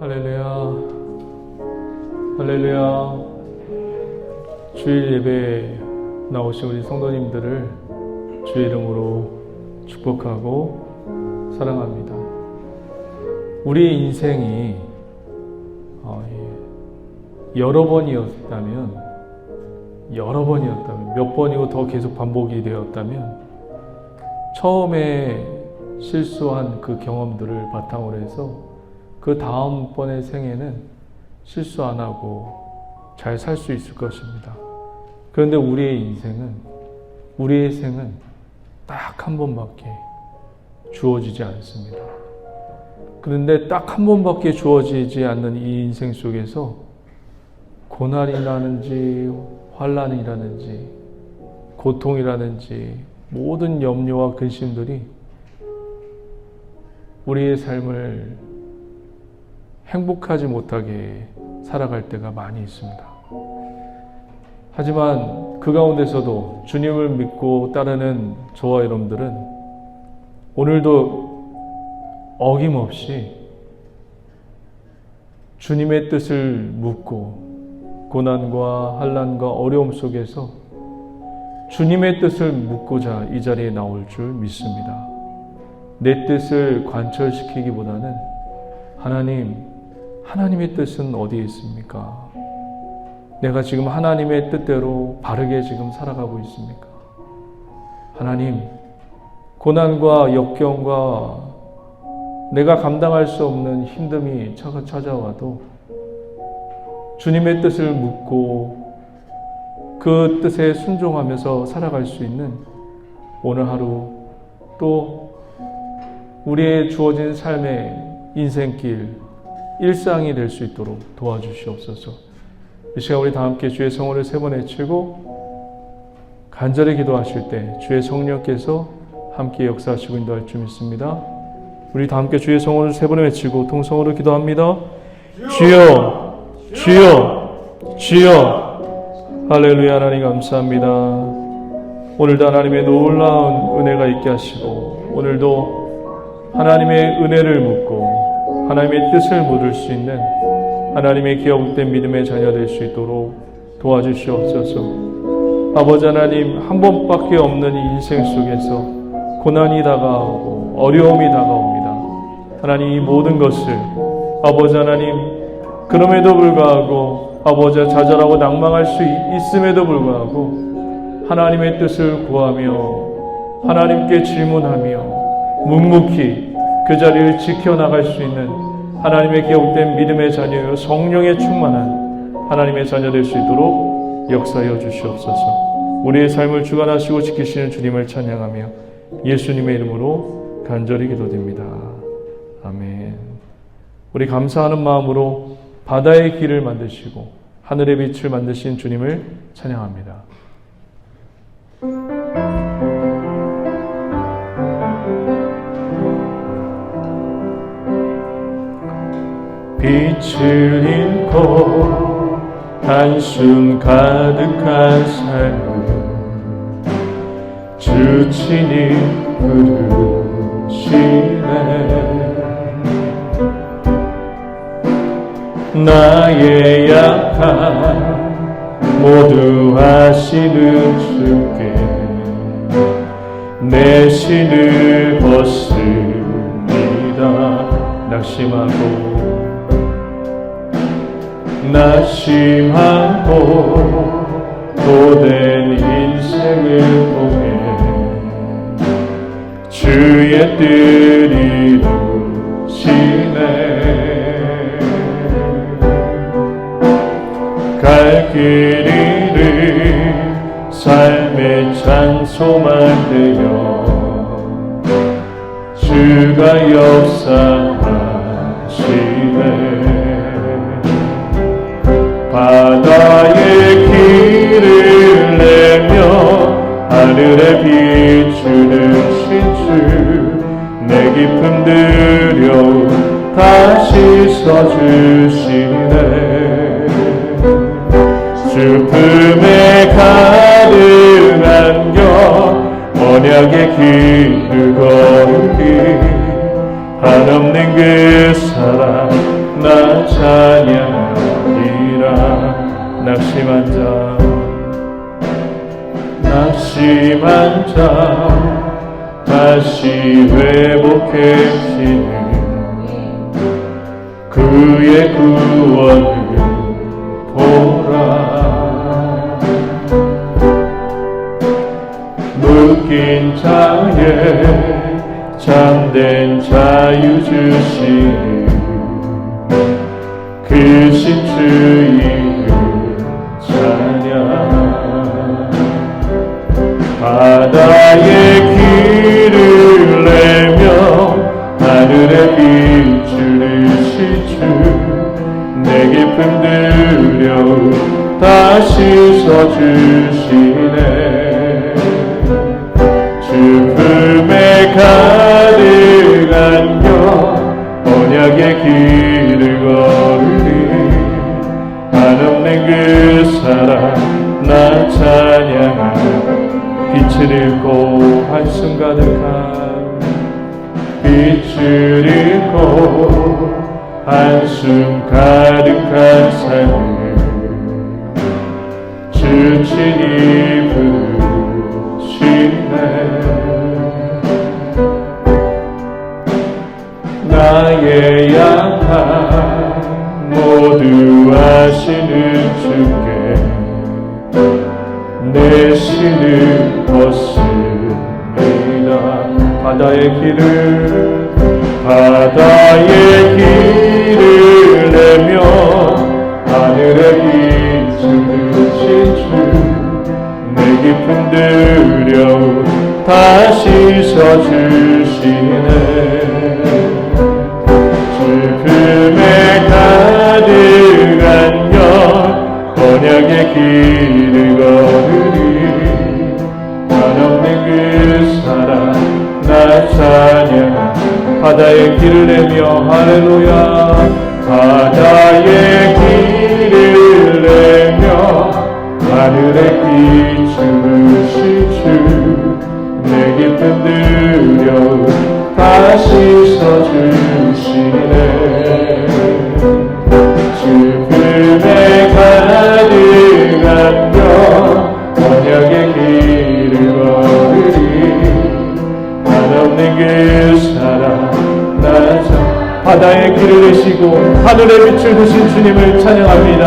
할렐루야, 할렐루야. 주일 예배에 나오신 우리 성도님들을 주의 이름으로 축복하고 사랑합니다. 우리의 인생이 여러 번이었다면, 몇 번이고 더 계속 반복이 되었다면, 처음에 실수한 그 경험들을 바탕으로 해서 그 다음번의 생에는 실수 안 하고 잘 살 수 있을 것입니다. 그런데 우리의 생은 딱 한 번밖에 주어지지 않습니다. 그런데 딱 한 번밖에 주어지지 않는 이 인생 속에서 고난이라든지 환난이라든지 고통이라든지 모든 염려와 근심들이 우리의 삶을 행복하지 못하게 살아갈 때가 많이 있습니다. 하지만 그 가운데서도 주님을 믿고 따르는 저와 여러분들은 오늘도 어김없이 주님의 뜻을 묻고 고난과 환난과 어려움 속에서 주님의 뜻을 묻고자 이 자리에 나올 줄 믿습니다. 내 뜻을 관철시키기보다는 하나님의 뜻은 어디에 있습니까? 내가 지금 하나님의 뜻대로 바르게 지금 살아가고 있습니까? 하나님, 고난과 역경과 내가 감당할 수 없는 힘듦이 찾아와도 주님의 뜻을 묻고 그 뜻에 순종하면서 살아갈 수 있는 오늘 하루, 또 우리의 주어진 삶의 인생길, 일상이 될 수 있도록 도와주시옵소서. 이 시간 우리 다 함께 주의 성호를 3번 외치고 간절히 기도하실 때 주의 성령께서 함께 역사하시고 인도할 줄 믿습니다. 우리 다 함께 주의 성호를 3번 외치고 통성으로 기도합니다. 주여, 주여, 주여. 할렐루야. 하나님 감사합니다. 오늘도 하나님의 놀라운 은혜가 있게 하시고 오늘도 하나님의 은혜를 묻고 하나님의 뜻을 묻을 수 있는 하나님의 기업된 믿음의 자녀 될 수 있도록 도와주시옵소서. 아버지 하나님, 한 번밖에 없는 이 인생 속에서 고난이 다가오고 어려움이 다가옵니다. 하나님, 이 모든 것을 아버지 하나님, 그럼에도 불구하고 아버지 좌절하고 낭망할 수 있음에도 불구하고 하나님의 뜻을 구하며 하나님께 질문하며 묵묵히 그 자리를 지켜나갈 수 있는 하나님의 기업된 믿음의 자녀요 성령에 충만한 하나님의 자녀 될 수 있도록 역사하여 주시옵소서. 우리의 삶을 주관하시고 지키시는 주님을 찬양하며 예수님의 이름으로 간절히 기도드립니다. 아멘. 우리 감사하는 마음으로 바다의 길을 만드시고 하늘의 빛을 만드신 주님을 찬양합니다. 빛을 잃고 한숨 가득한 삶을 주 친히 부르시네. 나의 약한 모두 아시는 주께 내 신을 벗습니다. 낙심하고 도된 인생을 통해 주의 뜻 이루시네. 갈 길 잃은 삶의 장소만 되어 주가 역사하시네. 바다의 길을 내며 하늘에 비추는 신주 내 기쁨 두려움 다시 써주시네. 슬픔에 가득 안겨 언약의 길을 걸으리 한없는 그 사랑 나 찬양하리라. 낙심한 자 다시 회복해지는 그의 구원을 보라. 묶인 자의 참된 자유 주시는 그 신주의 찬양. 바다의 길을 내며 하늘에 비추르신 주 내게 품들여 다시 서주시네. 주 품에 가득한 영 언약의 길을 걸으니 한없는 그 사랑 나 찬양하라. 빛을 잃고 한숨 가득한 빛을 잃고 한숨 가득한 삶을 주친이 부르시네. 나의 약한 모두 아시는 주께 내 신을 벗습니다. 바다의 길을 내며 하늘에 비추신 주 내게 품들여 다시 서주시네. 주 품에 가득한 영 언약의 길을 걸으니 한없는 그 사랑 나 찬양. 바다의 길을 내며 할렐루야. 바다의 길을 내며 하늘에 비추신 주 내게 품들여 다시 서주시네. 주 품에 가득한 영 언약의 길을 걸으리 한없는 그 사랑 나 바다의 길을 내시고 하늘에 빛을 두신 주님을 찬양합니다.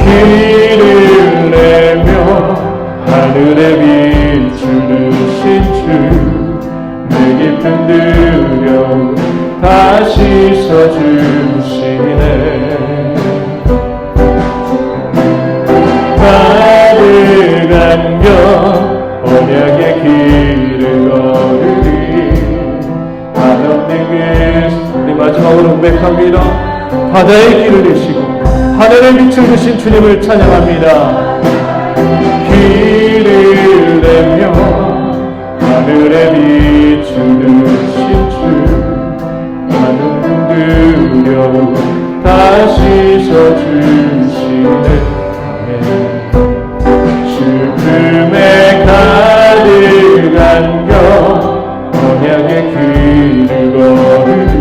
길을 내며 하늘에 빛을 두신 주 내게 품들여 다시 서주시네. 가득한 영 언약의 길을 걸으리 한없는 그 우리 마지막으로 고백합니다. 바다의 길을 내시고 하늘에 빛을 주신 주님을 찬양합니다. 길을 내며 하늘에 빛을 주신 주 나는 품들여 다시 서주시네. 주 품에 가득한 영 언약의 길을 걸으리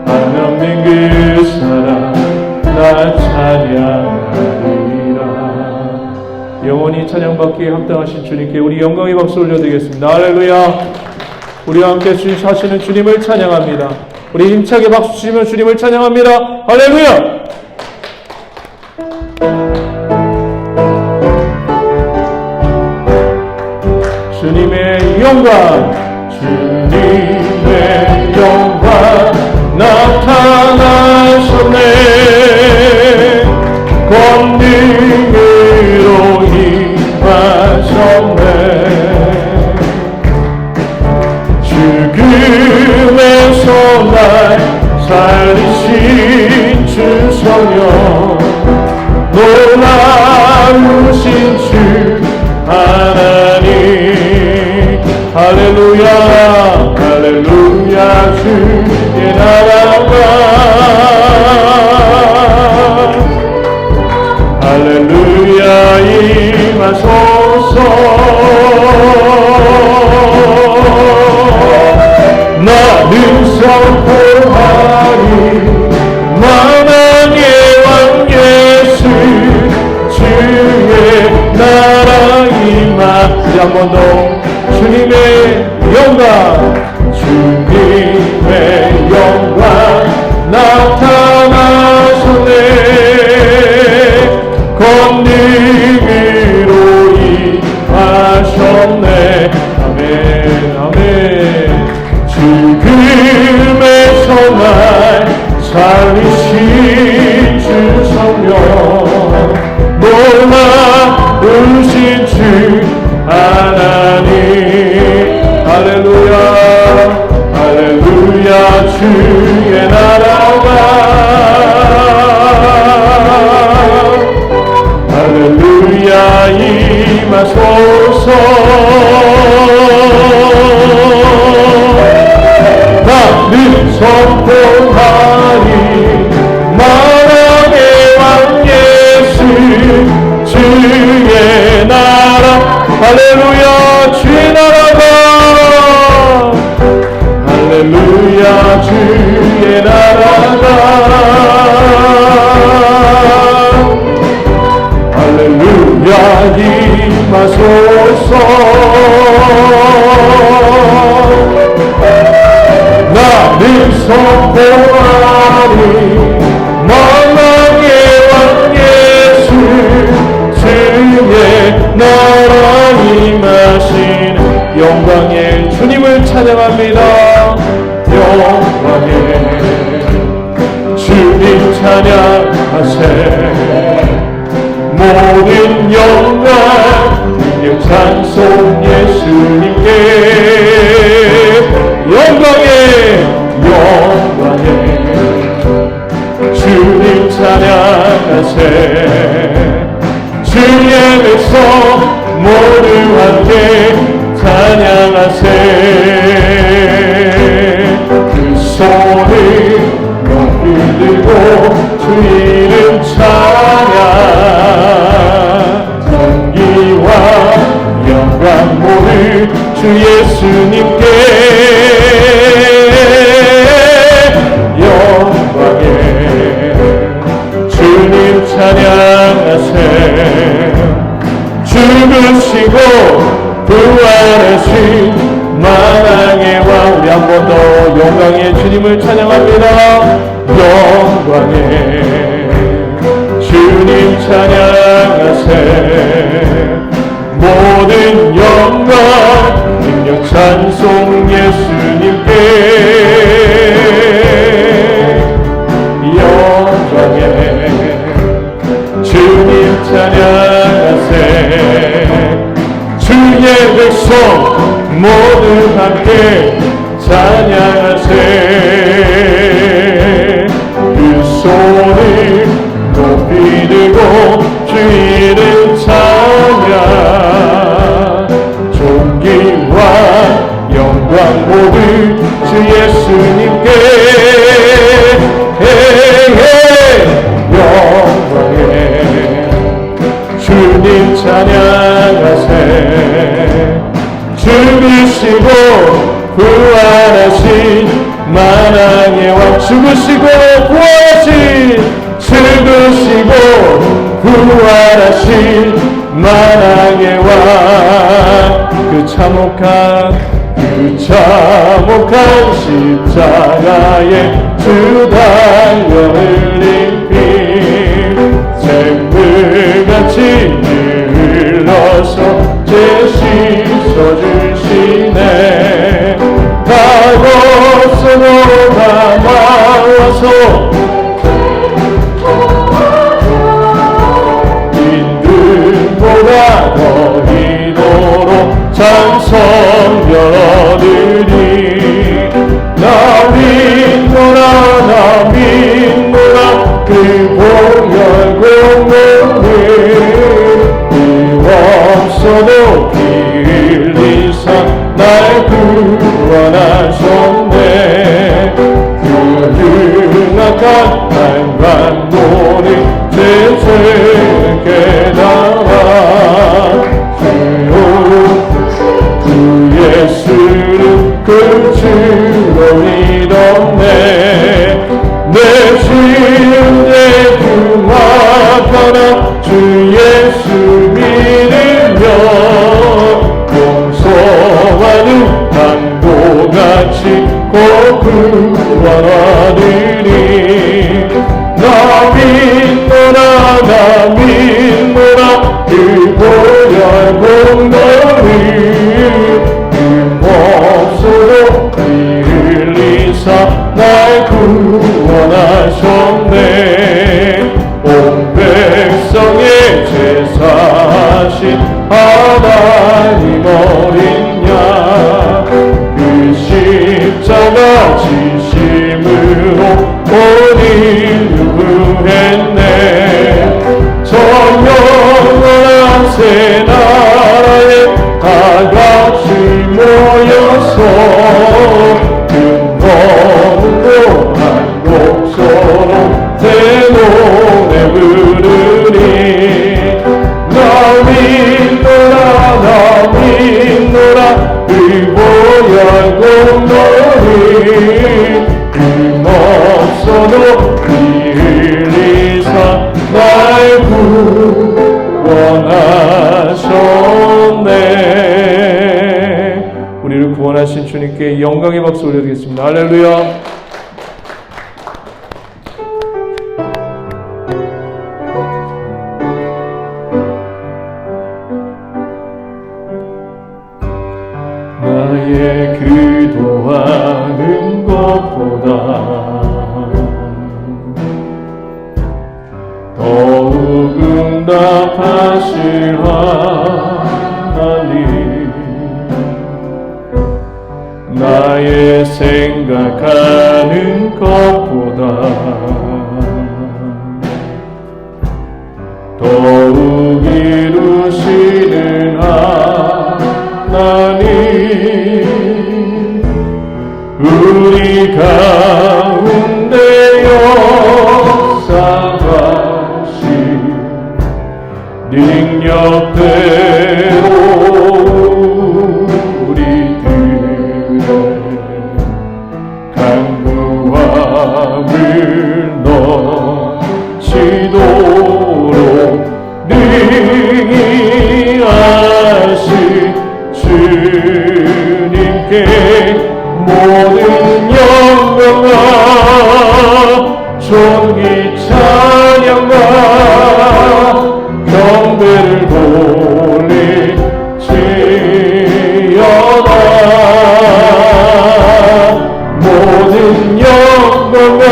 한없는 그 사랑 나 찬양하리라. 영원히 찬양받기에 합당하신 주님께 우리 영광의 박수 올려드리겠습니다. 할렐루야. 우리와 함께 하시는 주님을 찬양합니다. 우리 힘차게 박수 치시며 주님을 찬양합니다. 할렐루야. 주님의 영광, 주님의 영광 나타나셨네. 권능으로 임하셨네. 죽음에서 날 살리신 주 성령 놀라우신 주 하나님. 할렐루야 할렐루야. 주의 나라가 할렐루야 임하소서. 나는 선포하리 번 더 주님의 영광, 주님의 영광 나타나셨네. 권능으로 임하셨네. 아멘 아멘. 죽음에서 날 살리신 주 성령, 놀라우신 주 하나님. 할렐루야 할렐루야. 주의 나라가 할렐루야 임하소서. 나는 선포하리 만왕의 왕 예수 주의 나라. 할렐루야 주의 나라가 할렐루야 주의 나라가 할렐루야 임하소서. 나는 선포하리 만왕의 왕 예수 주의 나라 임하시는 영광의 주님을 찬양합니다. 영광의 주님 찬양하세. 모든 영광 능력 찬송 예수님께. 영광의 주님 찬양하세. 주의 백성 모두 함께 찬양하세. 그 손을 높이 들고 주 이름 찬양. 존귀와 영광 모두 주 예수님께. 영광의 주님 찬양하세. 죽으시고 부활하신 만왕의 왕. 우리 한 번 더 영광의 주님을 찬양합니다. 영광의 주님 찬양하세. 모든 영광 능력 찬송 예수님께. 영광의 주님 찬양하세. 주의 백성 모두 함께 찬양하세. 그 손을 높이 들고 주 이름 찬양. 존귀와 영광 모두 주 예수님께. 영광의 주님 찬양하세. 죽으시고 부활하신 만왕의 왕. 죽으시고 부활하신 만왕의 왕. 그 참혹한 십자가에 주 달려 흘린 피 샘물같이 흘러서 제 씻어주시네. 다 벗어도 담아와서 인등보다 더 이도록 찬송 열어드리. 나 믿노라 그 보혈 공로를. 그 없어도 피 흘리사 날 구원하셨네. 그 흉악한 한반도를 제 죄를 깨달아 주 예수를 그 주로 믿었네. 내 신의 흉악하나 주 예수 믿으며 구원하느니 나 믿노라 나 믿노라 그 보혈 공로를 흠없어도 피 흘리사 날 구원하셨네 온 백성의 제사신 하나님 어린 양 그 십자가 지심으로 온 인류 구했네 저 영원한 새 나라에 다 같이 모여서 큰 너무도 한 곡소로 새 노래 부르니 나 믿노라 나 믿노라 그 보혈 공로를 흠없어도 피 흘리사 날 구원하셨네. 우리를 구원하신 주님께 영광의 박수 올려드리겠습니다. 할렐루야. 나의 기도하는 것보다 더욱 응답하실 하나님 나의 생각하는 것보다 더욱 이루시는 하나님 우리 가운데 역사하신 능력대로 우리들의 강구함을 넘치도록 능히 하신 주님께 모든 영광과 존귀 찬양과 경배를 돌리지어다 모든 영광과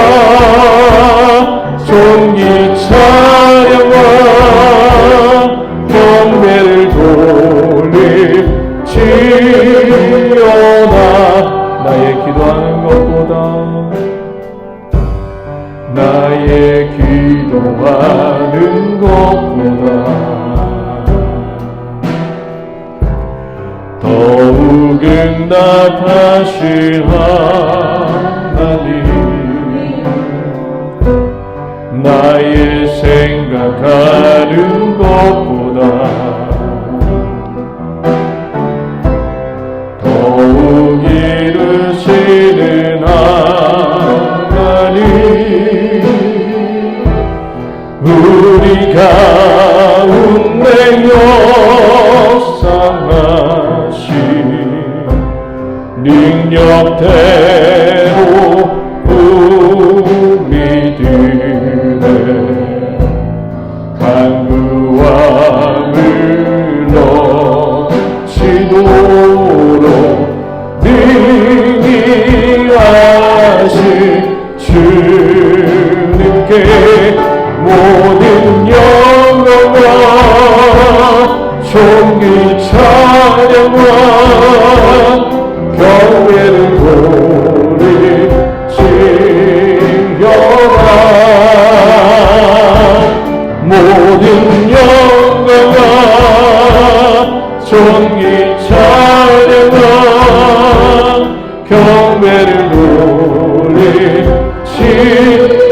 존귀 찬양과 경배를 돌리지어다 나의 기도하는 것보다 나의 기도하는 것보다 더욱 응답하실 하나님 나의 생각하는 것보다 더욱 이루시는 하나님 우리 가운데 역사하신 능력대로 우리들의 간구함을 넘치도록 능히 하신 주님께 모든 영광과 존귀 찬양과 경배를 돌리지어다 모든 영광과 존귀 찬양과 경배를 돌리지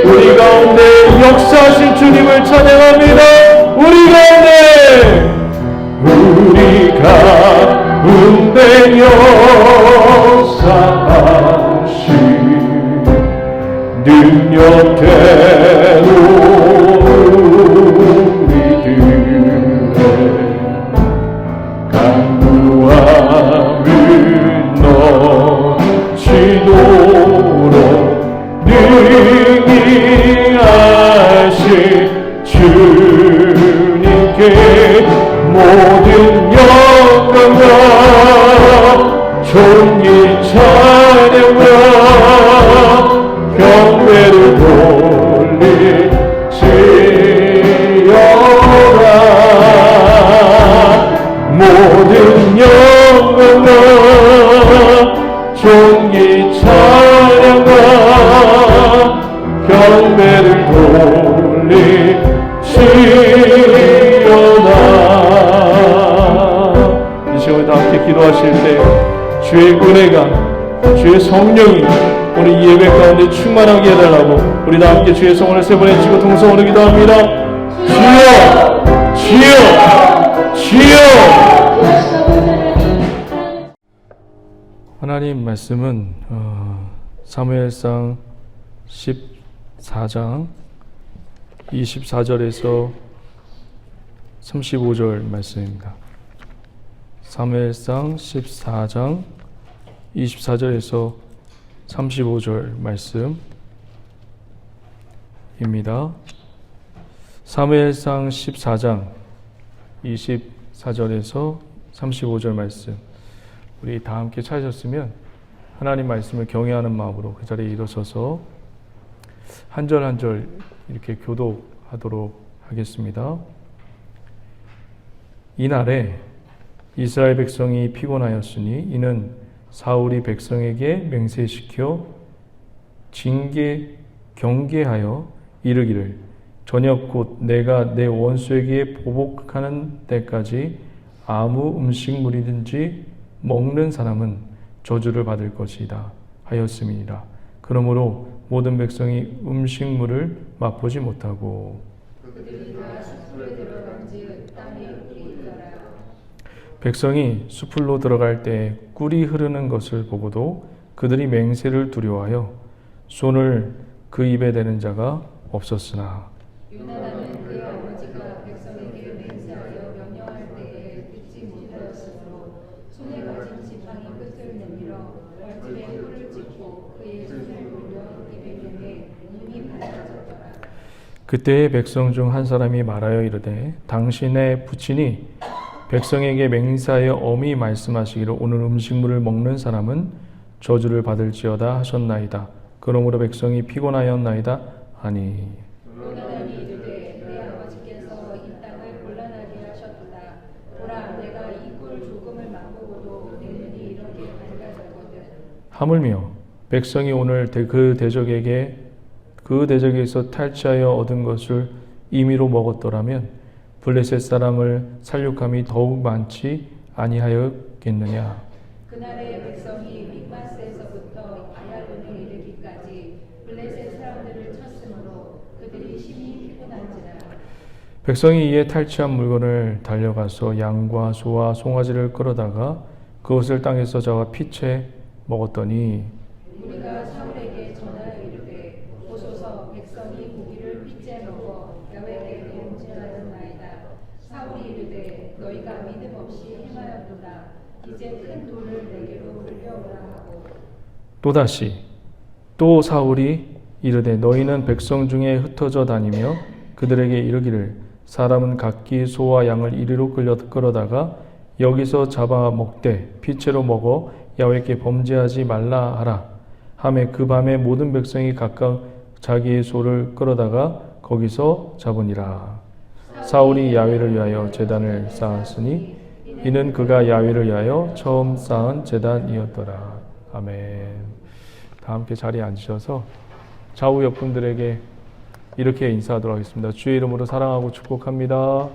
우리 가운데 역사하신 주님을 찬양합니다. 우리 가운데 역사하신 능력대로 우리들의 간구함을 넘치도록 은혜가 주의 성령이 우리 이 예배 가운데 충만하게 해달라고 우리 다 함께 주의 성원을 세 번 외치고 동성으로 기도합니다. 주여 주여 주여. 하나님 말씀은 사무엘상 14장 24절에서 35절 말씀입니다. 사무엘상 14장 24절에서 35절 말씀입니다. 사무엘상 14장 24절에서 35절 말씀, 우리 다 함께 찾으셨으면 하나님 말씀을 경외하는 마음으로 그 자리에 일어서서 한 절 한 절 이렇게 교독하도록 하겠습니다. 이날에 이스라엘 백성이 피곤하였으니 이는 사울이 백성에게 맹세시켜 경계하여 이르기를 저녁 곧 내가 내 원수에게 보복하는 때까지 아무 음식물이든지 먹는 사람은 저주를 받을 것이다 하였음이니라. 그러므로 모든 백성이 음식물을 맛보지 못하고 백성이 숲으로 들어갈 때 꿀이 흐르는 것을 보고도 그들이 맹세를 두려워하여 손을 그 입에 대는 자가 없었으나 유나단은 그의 아버지가 백성에게 맹세하여 명령할 때에 듣지 못하였으므로 손에 가진 지팡이 끝을 내밀어 벌집에 꿀을 찍고 그의 손을 돌려 입에 대매 눈이 밝아졌더라. 그때의 백성 중 한 사람이 말하여 이르되 당신의 부친이 백성에게 맹세하여 엄히 말씀하시기를 오늘 음식물을 먹는 사람은 저주를 받을지어다 하셨나이다. 그러므로 백성이 피곤하였나이다 하니 요나단이 이르되 내 아버지께서 이 땅을 곤란하게 하셨도다. 보라 내가 이 꿀 조금을 맛보고도 내 눈이 이렇게 밝아졌거든. 하물며 백성이 오늘 그 대적에게서 탈취하여 얻은 것을 임의로 먹었더라면 블레셋 사람을 살육함이 더욱 많지 아니하였겠느냐. 그날의 백성이 믹마스에서부터 아얄론에 이르기까지 블레셋 사람들을 쳤으므로 그들이 심히 피곤한지라. 백성이 이에 탈취한 물건을 달려가서 양과 소와 송아지를 끌어다가 그것을 땅에서 잡아 피채 먹었더니 우리가 사울에게 전하여 이르되 보소서 백성이 고기를 피째 먹어 야훼께 범죄하였나이다. 사울이 이르되 너희가 믿음 없이 행하였도다. 이제 큰 돌을 내게로 물려오라 하고 또다시 또 사울이 이르되 너희는 백성 중에 흩어져 다니며 그들에게 이르기를 사람은 각기 소와 양을 이리로 끌어다가 여기서 잡아 먹되 피채로 먹어 야훼께 범죄하지 말라 하라 하매 그 밤에 모든 백성이 각각 자기의 소를 끌어다가 거기서 잡으니라. 사울이 야훼를 위하여 제단을 쌓았으니 이는 그가 야훼를 위하여 처음 쌓은 제단이었더라. 아멘. 다 함께 자리에 앉으셔서 좌우 옆분들에게 이렇게 인사하도록 하겠습니다. 주의 이름으로 사랑하고 축복합니다.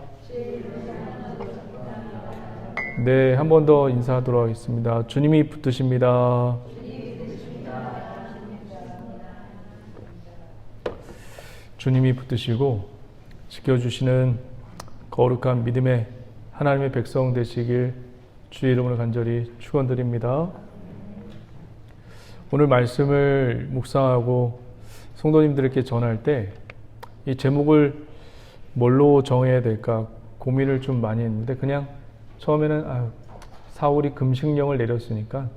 네, 한 번 더 인사하도록 하겠습니다. 주님이 붙드십니다. 주님이 붙드시고 지켜주시는 거룩한 믿음의 하나님의 백성 되시길 주의 이름으로 간절히 축원드립니다. 오늘 말씀을 묵상하고 성도님들에게 전할 때 이 제목을 뭘로 정해야 될까 고민을 좀 많이 했는데 그냥 처음에는 사울이 금식령을 내렸으니까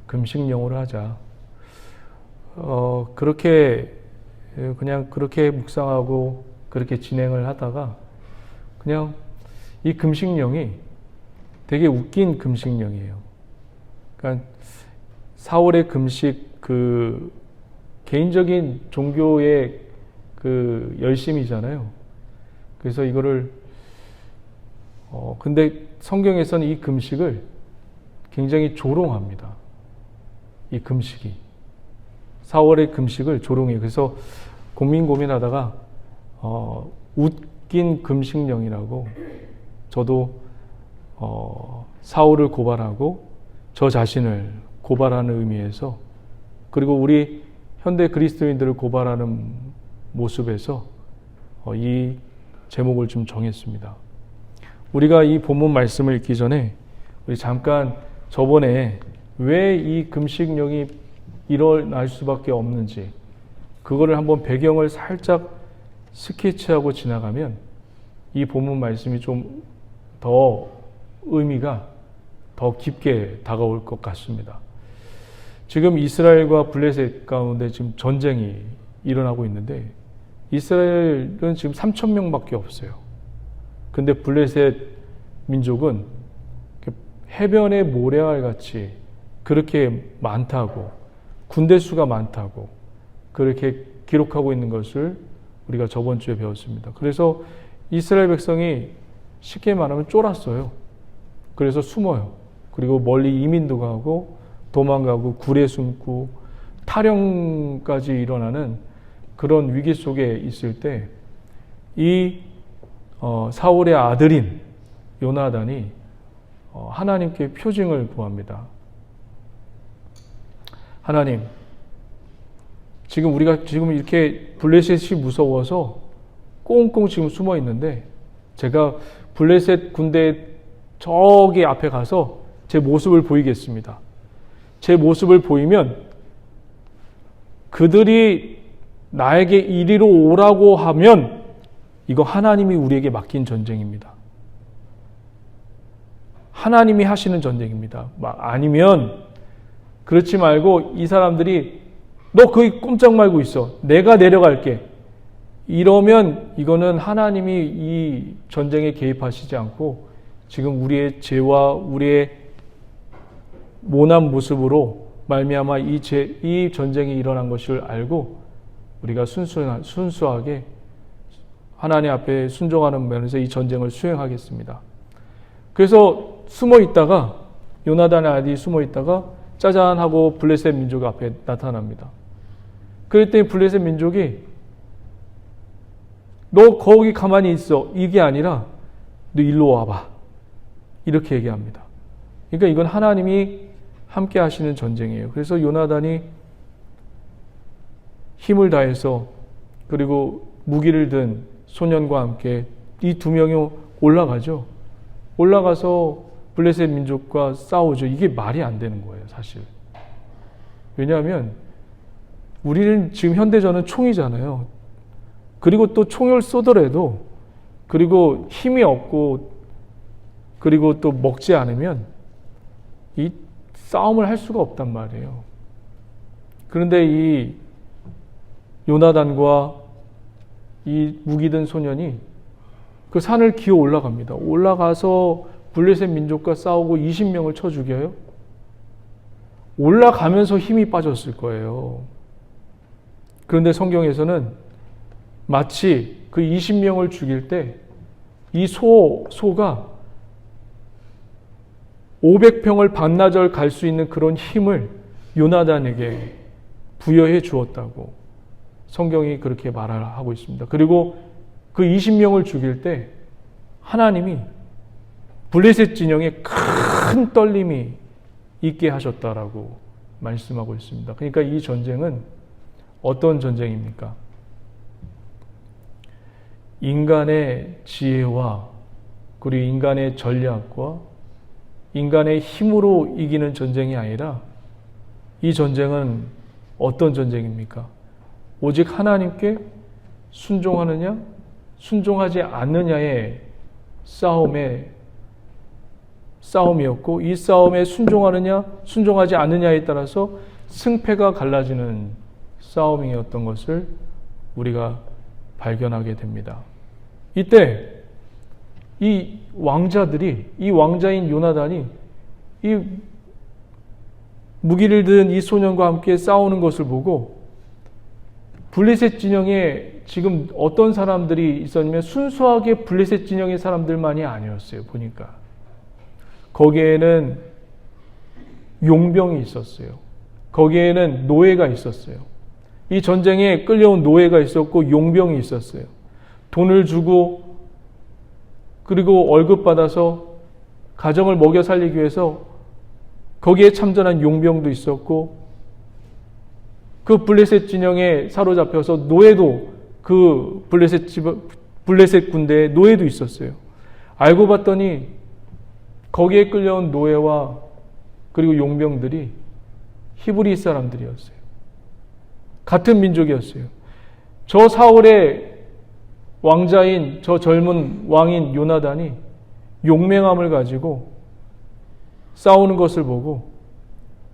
금식령으로 하자. 그렇게 묵상하고 그렇게 진행을 하다가 그냥 이 금식령이 되게 웃긴 금식령이에요. 그러니까 사울의 금식 그 개인적인 종교의 그 열심이잖아요. 그래서 이거를 근데 성경에서는 이 금식을 굉장히 조롱합니다. 이 금식이 사울의 금식을 조롱해요. 그래서 고민하다가 웃긴 금식령이라고 저도 사울을 고발하고 저 자신을 고발하는 의미에서, 그리고 우리 현대 그리스도인들을 고발하는 모습에서 이 제목을 좀 정했습니다. 우리가 이 본문 말씀을 읽기 전에 우리 잠깐 저번에 왜 이 금식령이 일어날 수밖에 없는지 그거를 한번 배경을 살짝 스케치하고 지나가면 이 본문 말씀이 좀 더 의미가 더 깊게 다가올 것 같습니다. 지금 이스라엘과 블레셋 가운데 지금 전쟁이 일어나고 있는데 이스라엘은 지금 3,000명밖에 없어요. 근데 블레셋 민족은 해변의 모래알 같이 그렇게 많다고, 군대 수가 많다고 그렇게 기록하고 있는 것을 우리가 저번 주에 배웠습니다. 그래서 이스라엘 백성이 쉽게 말하면 쫄았어요. 그래서 숨어요. 그리고 멀리 이민도 가고 도망가고 굴에 숨고 탈영까지 일어나는 그런 위기 속에 있을 때 이 사울의 아들인 요나단이 하나님께 표징을 구합니다. 하나님, 우리가 지금 이렇게 블레셋이 무서워서 꽁꽁 지금 숨어 있는데 제가 블레셋 군대 저기 앞에 가서 제 모습을 보이겠습니다. 제 모습을 보이면 그들이 나에게 이리로 오라고 하면 이거 하나님이 우리에게 맡긴 전쟁입니다. 하나님이 하시는 전쟁입니다. 아니면 그렇지 말고 이 사람들이 너 거기 꼼짝 말고 있어. 내가 내려갈게. 이러면 이거는 하나님이 이 전쟁에 개입하시지 않고 지금 우리의 죄와 우리의 모난 모습으로 말미암아 이 전쟁이 일어난 것을 알고 우리가 순수하게 하나님 앞에 순종하는 면에서 이 전쟁을 수행하겠습니다. 그래서 숨어 있다가 요나단의 아들이 숨어 있다가 짜잔 하고 블레셋 민족 앞에 나타납니다. 그랬더니 블레셋 민족이 너 거기 가만히 있어. 이게 아니라 너 일로 와봐. 이렇게 얘기합니다. 그러니까 이건 하나님이 함께 하시는 전쟁이에요. 그래서 요나단이 힘을 다해서 그리고 무기를 든 소년과 함께 이 두 명이 올라가죠. 올라가서 블레셋 민족과 싸우죠. 이게 말이 안 되는 거예요, 사실. 왜냐하면 우리는 지금 현대전은 총이잖아요. 그리고 또 총을 쏘더라도 그리고 힘이 없고 그리고 또 먹지 않으면 이 싸움을 할 수가 없단 말이에요. 그런데 이 요나단과 이 무기든 소년이 그 산을 기어 올라갑니다. 올라가서 블레셋 민족과 싸우고 20명을 쳐 죽여요. 올라가면서 힘이 빠졌을 거예요. 그런데 성경에서는 마치 그 20명을 죽일 때 이 소가 500평을 반나절 갈 수 있는 그런 힘을 요나단에게 부여해 주었다고 성경이 그렇게 말하고 있습니다. 그리고 그 20명을 죽일 때 하나님이 블레셋 진영에 큰 떨림이 있게 하셨다라고 말씀하고 있습니다. 그러니까 이 전쟁은 어떤 전쟁입니까? 인간의 지혜와 그리고 인간의 전략과 인간의 힘으로 이기는 전쟁이 아니라 이 전쟁은 어떤 전쟁입니까? 오직 하나님께 순종하느냐, 순종하지 않느냐의 싸움이었고 이 싸움에 순종하느냐, 순종하지 않느냐에 따라서 승패가 갈라지는 싸움이었던 것을 우리가 발견하게 됩니다. 이때 이 왕자인 요나단이 이 무기를 든 이 소년과 함께 싸우는 것을 보고 블레셋 진영에 지금 어떤 사람들이 있었냐면 순수하게 블레셋 진영의 사람들만이 아니었어요. 보니까 거기에는 용병이 있었어요. 거기에는 노예가 있었어요. 이 전쟁에 끌려온 노예가 있었고 용병이 있었어요. 돈을 주고 그리고 월급 받아서 가정을 먹여 살리기 위해서 거기에 참전한 용병도 있었고 그 블레셋 진영에 사로잡혀서 노예도 그 블레셋 군대에 노예도 있었어요. 알고 봤더니 거기에 끌려온 노예와 그리고 용병들이 히브리 사람들이었어요. 같은 민족이었어요. 저 사울의 왕자인 저 젊은 왕인 요나단이 용맹함을 가지고 싸우는 것을 보고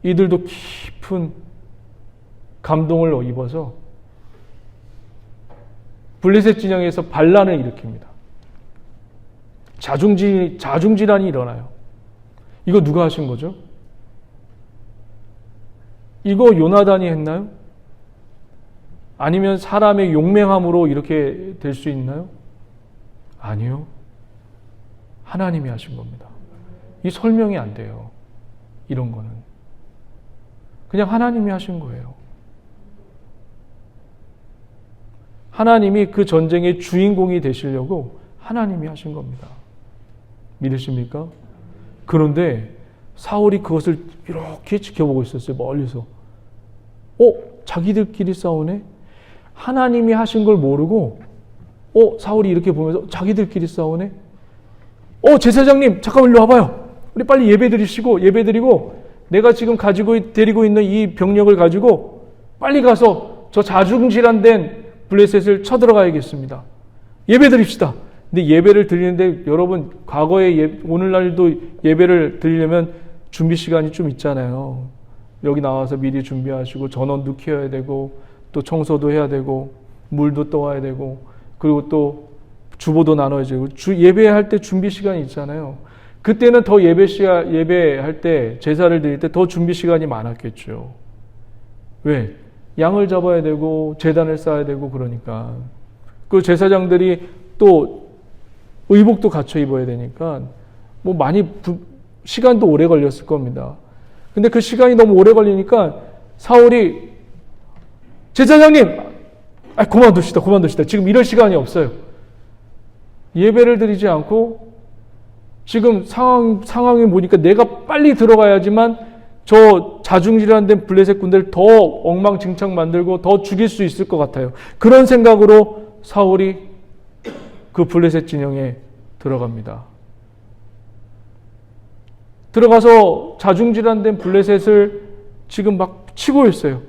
이들도 깊은 감동을 입어서 블레셋 진영에서 반란을 일으킵니다. 자중질환이 일어나요. 이거 누가 하신 거죠? 이거 요나단이 했나요? 아니면 사람의 용맹함으로 이렇게 될 수 있나요? 아니요. 하나님이 하신 겁니다. 이 설명이 안 돼요. 이런 거는. 그냥 하나님이 하신 거예요. 하나님이 그 전쟁의 주인공이 되시려고 하나님이 하신 겁니다. 믿으십니까? 그런데 사울이 그것을 이렇게 지켜보고 있었어요. 멀리서. 자기들끼리 싸우네? 하나님이 하신 걸 모르고 사울이 이렇게 보면서 자기들끼리 싸우네? 제사장님 잠깐만 일로 와봐요. 우리 빨리 예배드리고 내가 지금 데리고 있는 이 병력을 가지고 빨리 가서 저 자중질환된 블레셋을 쳐들어가야겠습니다. 예배드립시다. 근데 예배를 드리는데 여러분 과거에 오늘날도 예배를 드리려면 준비 시간이 좀 있잖아요. 여기 나와서 미리 준비하시고 전원도 켜야 되고 또 청소도 해야 되고 물도 떠와야 되고 그리고 또 주보도 나눠야 되고 예배할 때 준비 시간이 있잖아요. 그때는 더 예배할 때 제사를 드릴 때 더 준비 시간이 많았겠죠. 왜? 양을 잡아야 되고 제단을 쌓아야 되고 그러니까. 그 제사장들이 또 의복도 갖춰 입어야 되니까 뭐 많이 시간도 오래 걸렸을 겁니다. 근데 그 시간이 너무 오래 걸리니까 사울이 제사장님 그만둡시다. 지금 이럴 시간이 없어요. 예배를 드리지 않고 지금 상황이 보니까 내가 빨리 들어가야지만 저 자중질환된 블레셋 군대를 더 엉망진창 만들고 더 죽일 수 있을 것 같아요. 그런 생각으로 사울이 그 블레셋 진영에 들어갑니다. 들어가서 자중질환된 블레셋을 지금 막 치고 있어요.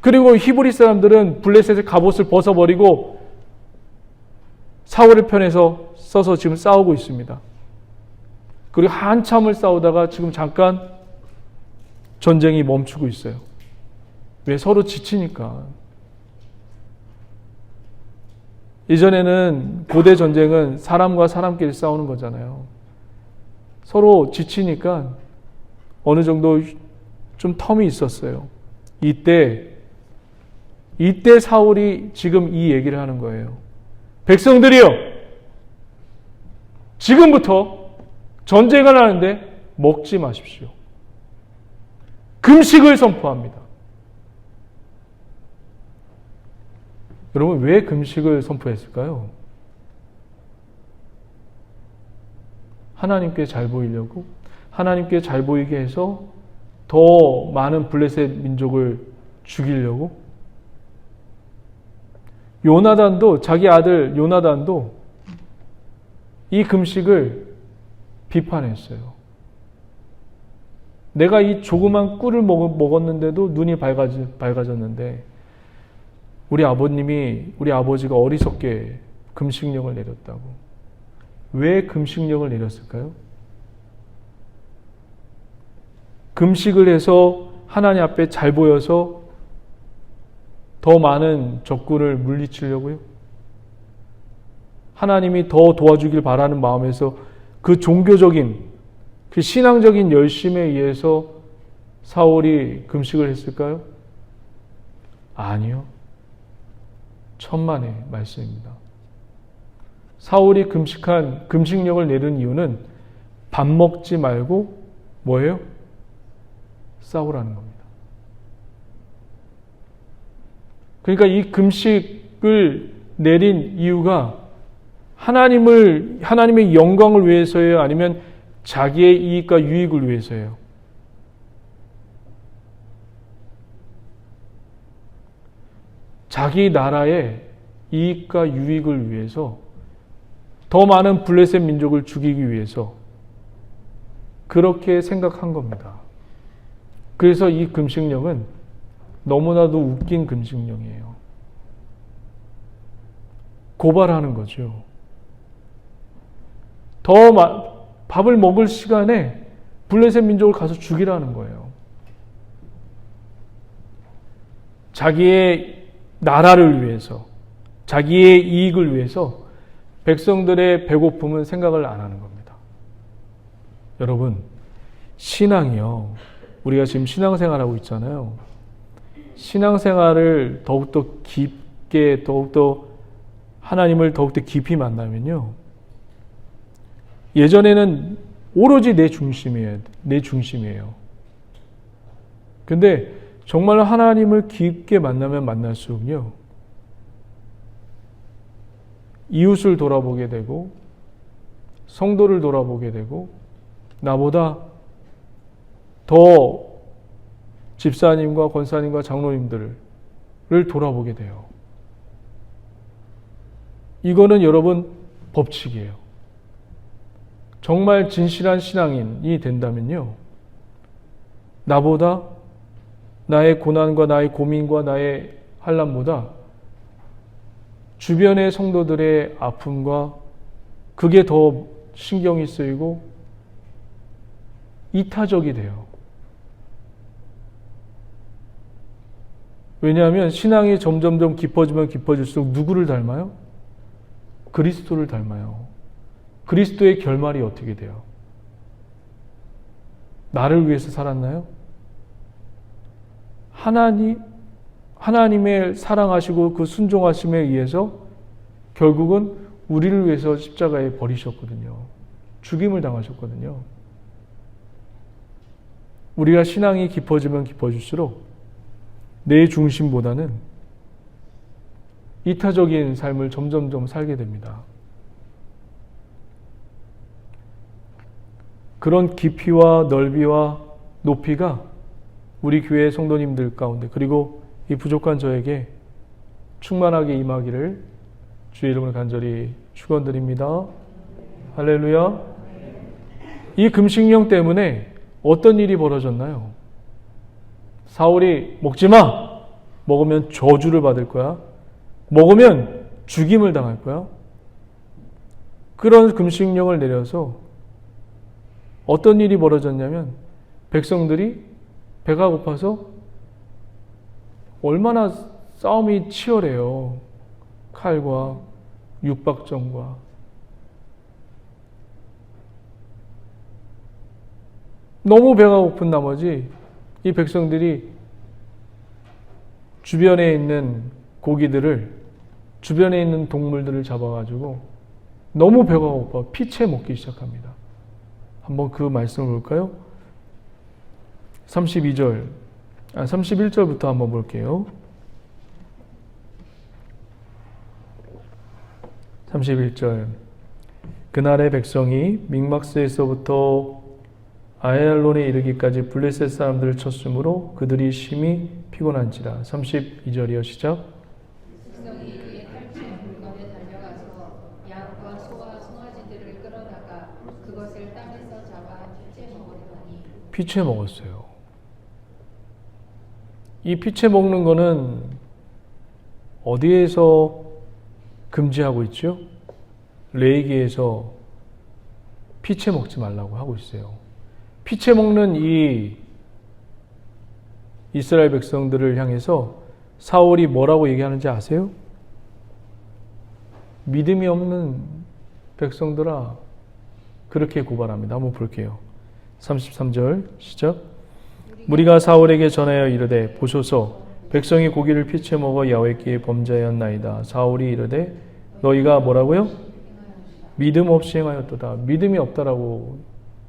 그리고 히브리 사람들은 블레셋의 갑옷을 벗어버리고 사울의 편에서 서서 지금 싸우고 있습니다. 그리고 한참을 싸우다가 지금 잠깐 전쟁이 멈추고 있어요. 왜? 서로 지치니까. 이전에는 고대 전쟁은 사람과 사람끼리 싸우는 거잖아요. 서로 지치니까 어느 정도 좀 텀이 있었어요. 이때 사울이 지금 이 얘기를 하는 거예요. 백성들이여, 지금부터 전쟁을 하는데 먹지 마십시오. 금식을 선포합니다. 여러분, 왜 금식을 선포했을까요? 하나님께 잘 보이려고, 하나님께 잘 보이게 해서 더 많은 블레셋 민족을 죽이려고. 자기 아들 요나단도 이 금식을 비판했어요. 내가 이 조그만 꿀을 먹었는데도 눈이 밝아졌는데 우리 아버지가 어리석게 금식령을 내렸다고. 왜 금식령을 내렸을까요? 금식을 해서 하나님 앞에 잘 보여서 더 많은 적군을 물리치려고요? 하나님이 더 도와주길 바라는 마음에서 그 종교적인, 그 신앙적인 열심에 의해서 사울이 금식을 했을까요? 아니요. 천만의 말씀입니다. 사울이 금식령을 내린 이유는 밥 먹지 말고 뭐예요? 싸우라는 겁니다. 그러니까 이 금식을 내린 이유가 하나님의 영광을 위해서예요? 아니면 자기의 이익과 유익을 위해서예요. 자기 나라의 이익과 유익을 위해서 더 많은 블레셋 민족을 죽이기 위해서 그렇게 생각한 겁니다. 그래서 이 금식령은 너무나도 웃긴 금식령이에요. 고발하는 거죠. 밥을 먹을 시간에 블레셋 민족을 가서 죽이라는 거예요. 자기의 나라를 위해서, 자기의 이익을 위해서 백성들의 배고픔은 생각을 안 하는 겁니다. 여러분, 신앙이요. 우리가 지금 신앙생활하고 있잖아요. 신앙생활을 더욱더 깊게, 더욱더 하나님을 더욱더 깊이 만나면요. 예전에는 오로지 내 중심이에요. 근데 정말 하나님을 깊게 만나면 만날수록요. 이웃을 돌아보게 되고 성도를 돌아보게 되고 나보다 더 집사님과 권사님과 장로님들을 돌아보게 돼요. 이거는 여러분 법칙이에요. 정말 진실한 신앙인이 된다면요. 나보다 나의 고난과 나의 고민과 나의 환난보다 주변의 성도들의 아픔과 그게 더 신경이 쓰이고 이타적이 돼요. 왜냐하면 신앙이 점점점 깊어지면 깊어질수록 누구를 닮아요? 그리스도를 닮아요. 그리스도의 결말이 어떻게 돼요? 나를 위해서 살았나요? 하나님의 사랑하시고 그 순종하심에 의해서 결국은 우리를 위해서 십자가에 버리셨거든요. 죽임을 당하셨거든요. 우리가 신앙이 깊어지면 깊어질수록 내 중심보다는 이타적인 삶을 점점점 살게 됩니다. 그런 깊이와 넓이와 높이가 우리 교회 성도님들 가운데 그리고 이 부족한 저에게 충만하게 임하기를 주의 이름으로 간절히 축원드립니다. 할렐루야. 이 금식령 때문에 어떤 일이 벌어졌나요? 사울이 먹지 마! 먹으면 저주를 받을 거야. 먹으면 죽임을 당할 거야. 그런 금식령을 내려서 어떤 일이 벌어졌냐면 백성들이 배가 고파서 얼마나 싸움이 치열해요. 칼과 육박전과. 너무 배가 고픈 나머지 이 백성들이 주변에 있는 고기들을, 주변에 있는 동물들을 잡아가지고 너무 배가 고파 피채 먹기 시작합니다. 한번 그 말씀을 볼까요? 31절부터 한번 볼게요. 31절. 그날의 백성이 믹마스에서부터 아얄론에 이르기까지 블레셋 사람들을 쳤으므로 그들이 심히 피곤한지라. 32절이요. 시작. 백성이 그의 탈취한 물건에 달려가서 양과 소와 송아지들을 끌어다가 그것을 땅에서 잡아 피째 먹었더니. 피채 먹었어요. 이 피채 먹는 거는 어디에서 금지하고 있죠? 레위기에서 피채 먹지 말라고 하고 있어요. 피채 먹는 이 이스라엘 백성들을 향해서 사울이 뭐라고 얘기하는지 아세요? 믿음이 없는 백성들아, 그렇게 고발합니다. 한번 볼게요. 33절 시작. 무리가 사울에게 전하여 이르되 보소서 백성이 고기를 피채 먹어 야훼께 범죄하였나이다. 사울이 이르되 너희가 뭐라고요? 믿음 없이 행하였도다. 믿음이 없다라고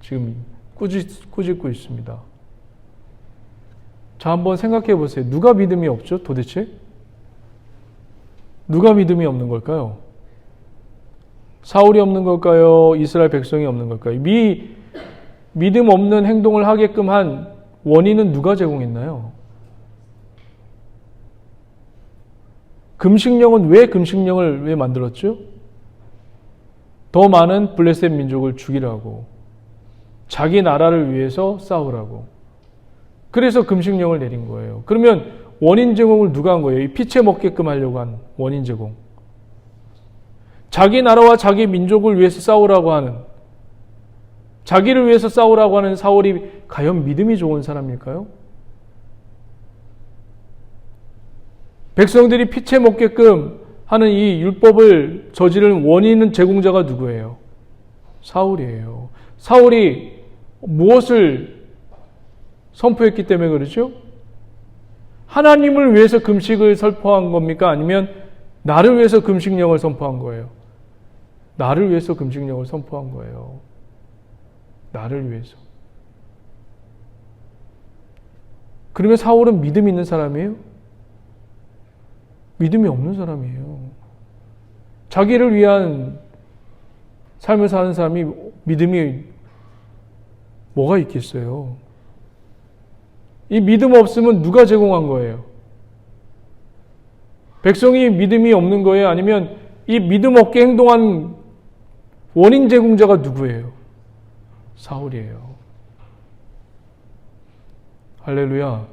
지금 꾸짖고 있습니다. 자, 한번 생각해 보세요. 누가 믿음이 없죠? 도대체? 누가 믿음이 없는 걸까요? 사울이 없는 걸까요? 이스라엘 백성이 없는 걸까요? 믿음 없는 행동을 하게끔 한 원인은 누가 제공했나요? 금식령은 왜 금식령을 왜 만들었죠? 더 많은 블레셋 민족을 죽이라고, 자기 나라를 위해서 싸우라고. 그래서 금식령을 내린 거예요. 그러면 원인 제공을 누가 한 거예요? 이 피채 먹게끔 하려고 한 원인 제공. 자기 나라와 자기 민족을 위해서 싸우라고 하는, 자기를 위해서 싸우라고 하는 사울이 과연 믿음이 좋은 사람일까요? 백성들이 피채 먹게끔 하는 이 율법을 저지른 원인은 제공자가 누구예요? 사울이에요. 사울이 무엇을 선포했기 때문에 그러죠? 하나님을 위해서 금식을 선포한 겁니까? 아니면 나를 위해서 금식령을 선포한 거예요? 나를 위해서 금식령을 선포한 거예요. 나를 위해서. 그러면 사울은 믿음 있는 사람이에요? 믿음이 없는 사람이에요. 자기를 위한 삶을 사는 사람이 믿음이 뭐가 있겠어요? 이 믿음 없으면 누가 제공한 거예요? 백성이 믿음이 없는 거예요? 아니면 이 믿음 없게 행동한 원인 제공자가 누구예요? 사울이에요. 할렐루야.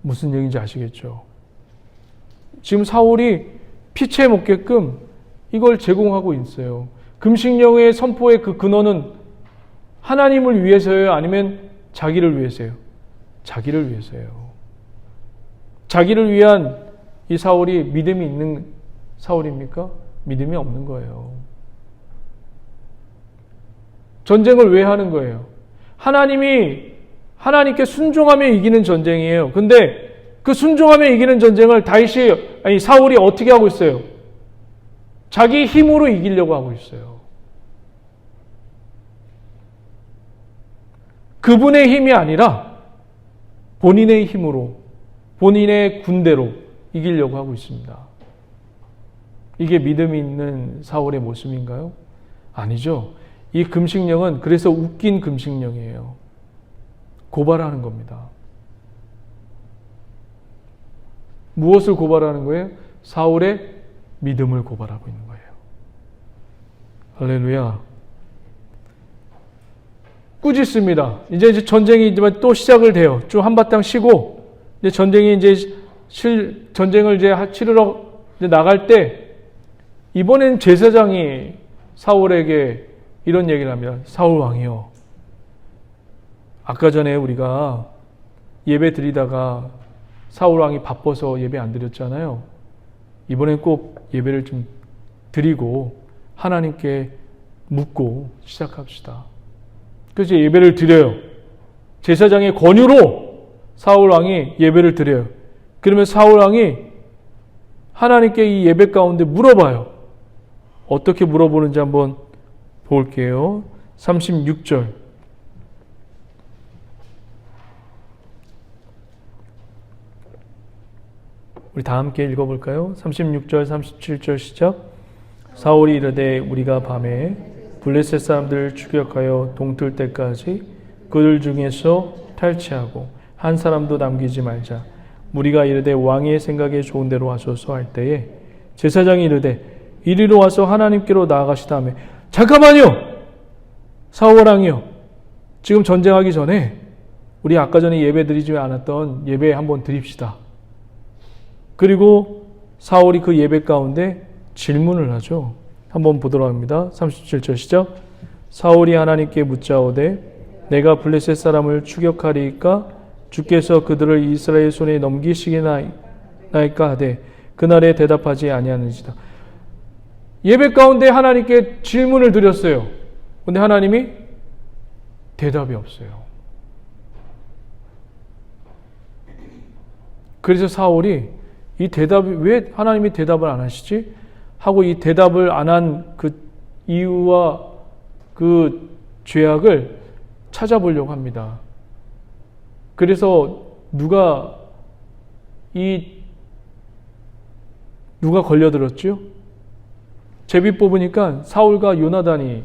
무슨 얘기인지 아시겠죠? 지금 사울이 피채 먹게끔 이걸 제공하고 있어요. 금식령의 선포의 그 근원은 하나님을 위해서예요? 아니면 자기를 위해서요? 자기를 위해서예요. 자기를 위한 이 사울이 믿음이 있는 사울입니까? 믿음이 없는 거예요. 전쟁을 왜 하는 거예요? 하나님께 순종하며 이기는 전쟁이에요. 근데 그 순종하며 이기는 전쟁을 사울이 어떻게 하고 있어요? 자기 힘으로 이기려고 하고 있어요. 그분의 힘이 아니라 본인의 힘으로, 본인의 군대로 이기려고 하고 있습니다. 이게 믿음이 있는 사울의 모습인가요? 아니죠. 이 금식령은 그래서 웃긴 금식령이에요. 고발하는 겁니다. 무엇을 고발하는 거예요? 사울의 믿음을 고발하고 있는 거예요. 할렐루야. 꾸짖습니다. 이제 전쟁이 또 시작을 돼요. 좀 한바탕 쉬고, 이제 전쟁을 치르러 나갈 때, 이번엔 제사장이 사울에게 이런 얘기를 합니다. 사울 왕이요. 아까 전에 우리가 예배 드리다가 사울 왕이 바빠서 예배 안 드렸잖아요. 이번엔 꼭 예배를 좀 드리고 하나님께 묻고 시작합시다. 그래서 예배를 드려요. 제사장의 권유로 사울 왕이 예배를 드려요. 그러면 사울 왕이 하나님께 이 예배 가운데 물어봐요. 어떻게 물어보는지 한번 볼게요. 36절. 우리 다 함께 읽어볼까요? 36절, 37절 시작. 사울이 이르되 우리가 밤에 블레셋 사람들을 추격하여 동틀 때까지 그들 중에서 탈취하고 한 사람도 남기지 말자. 무리가 이르되 왕의 생각에 좋은 대로 하소서 할 때에 제사장이 이르되 이리로 와서 하나님께로 나아가시다며. 잠깐만요. 사울 왕이요. 지금 전쟁하기 전에 우리 아까 전에 예배 드리지 않았던 예배 한번 드립시다. 그리고 사울이 그 예배 가운데 질문을 하죠. 한번 보도록 합니다. 37절 시작. 사울이 하나님께 묻자오되 내가 블레셋 사람을 추격하리이까 주께서 그들을 이스라엘 손에 넘기시기나이까 하되 그날에 대답하지 아니하는지다. 예배 가운데 하나님께 질문을 드렸어요. 그런데 하나님이 대답이 없어요. 그래서 사울이 이 대답이 왜 하나님이 대답을 안 하시지? 하고 이 대답을 안 한 그 이유와 그 죄악을 찾아보려고 합니다. 그래서 누가 걸려들었죠? 제비 뽑으니까 사울과 요나단이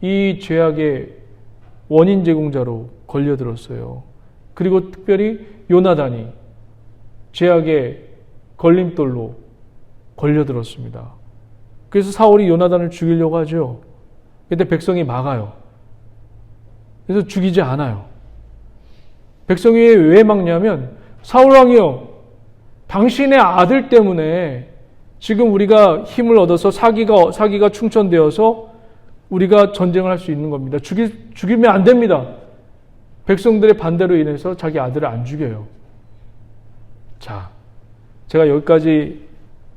이 죄악에 원인 제공자로 걸려들었어요. 그리고 특별히 요나단이 죄악의 걸림돌로 걸려들었습니다. 그래서 사울이 요나단을 죽이려고 하죠. 그때 백성이 막아요. 그래서 죽이지 않아요. 백성이 왜 막냐면 사울왕이요, 당신의 아들 때문에 지금 우리가 힘을 얻어서 사기가 충천되어서 우리가 전쟁을 할 수 있는 겁니다. 죽이면 안 됩니다. 백성들의 반대로 인해서 자기 아들을 안 죽여요. 자, 제가 여기까지,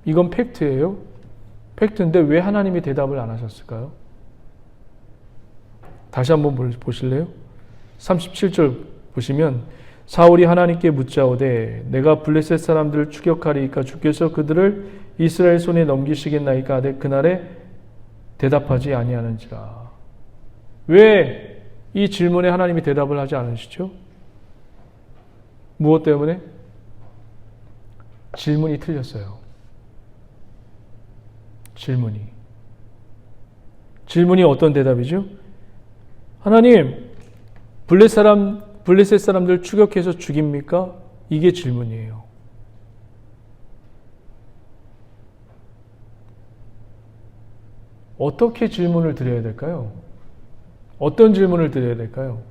이건 팩트예요. 팩트인데 왜 하나님이 대답을 안 하셨을까요? 다시 한번 보실래요? 37절 보시면 사울이 하나님께 묻자오되 내가 블레셋 사람들을 추격하리이까 주께서 그들을 이스라엘 손에 넘기시겠나이까 하되 그날에 대답하지 아니하는지라. 왜 이 질문에 하나님이 대답을 하지 않으시죠? 무엇 때문에? 질문이 틀렸어요. 질문이 어떤 대답이죠? 하나님, 블레셋 사람들 추격해서 죽입니까? 이게 질문이에요. 어떻게 질문을 드려야 될까요? 어떤 질문을 드려야 될까요?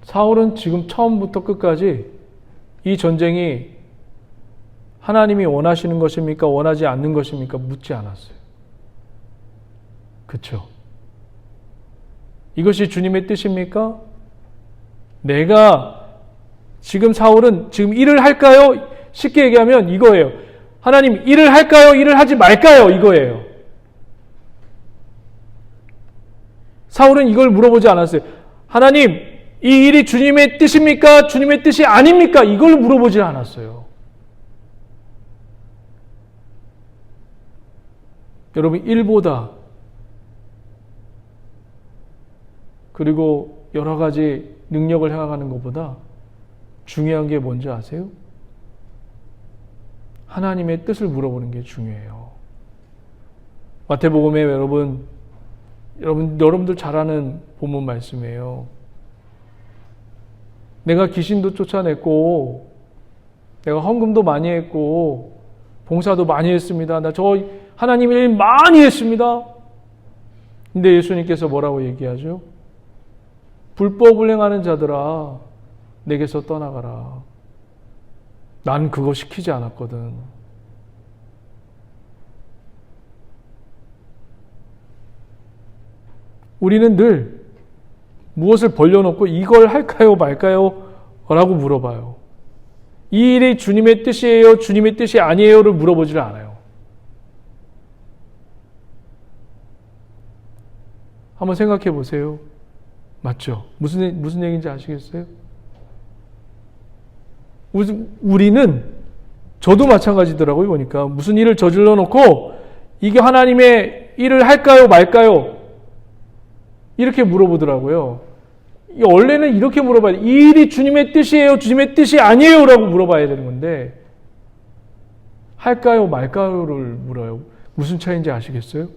사울은 지금 처음부터 끝까지 이 전쟁이 하나님이 원하시는 것입니까? 원하지 않는 것입니까? 묻지 않았어요. 그렇죠? 이것이 주님의 뜻입니까? 사울은 지금 일을 할까요? 쉽게 얘기하면 이거예요. 하나님, 일을 할까요? 일을 하지 말까요? 이거예요. 사울은 이걸 물어보지 않았어요. 하나님, 이 일이 주님의 뜻입니까? 주님의 뜻이 아닙니까? 이걸 물어보지 않았어요. 여러분, 일보다 그리고 여러 가지 능력을 행하는 것보다 중요한 게 뭔지 아세요? 하나님의 뜻을 물어보는 게 중요해요. 마태복음에 여러분들 잘 아는 본문 말씀이에요. 내가 귀신도 쫓아냈고 내가 헌금도 많이 했고 봉사도 많이 했습니다. 하나님의 일 많이 했습니다. 근데 예수님께서 뭐라고 얘기하죠? 불법을 행하는 자들아, 내게서 떠나가라. 난 그거 시키지 않았거든. 우리는 늘 무엇을 벌려놓고 이걸 할까요 말까요? 라고 물어봐요. 이 일이 주님의 뜻이에요? 주님의 뜻이 아니에요?를 물어보지를 않아요. 한번 생각해 보세요. 맞죠? 무슨 얘기인지 아시겠어요? 우리는, 저도 마찬가지더라고요, 보니까. 무슨 일을 저질러 놓고, 이게 하나님의 일을 할까요, 말까요? 이렇게 물어보더라고요. 원래는 이렇게 물어봐야 돼. 이 일이 주님의 뜻이에요, 주님의 뜻이 아니에요? 라고 물어봐야 되는 건데, 할까요, 말까요를 물어요. 무슨 차이인지 아시겠어요?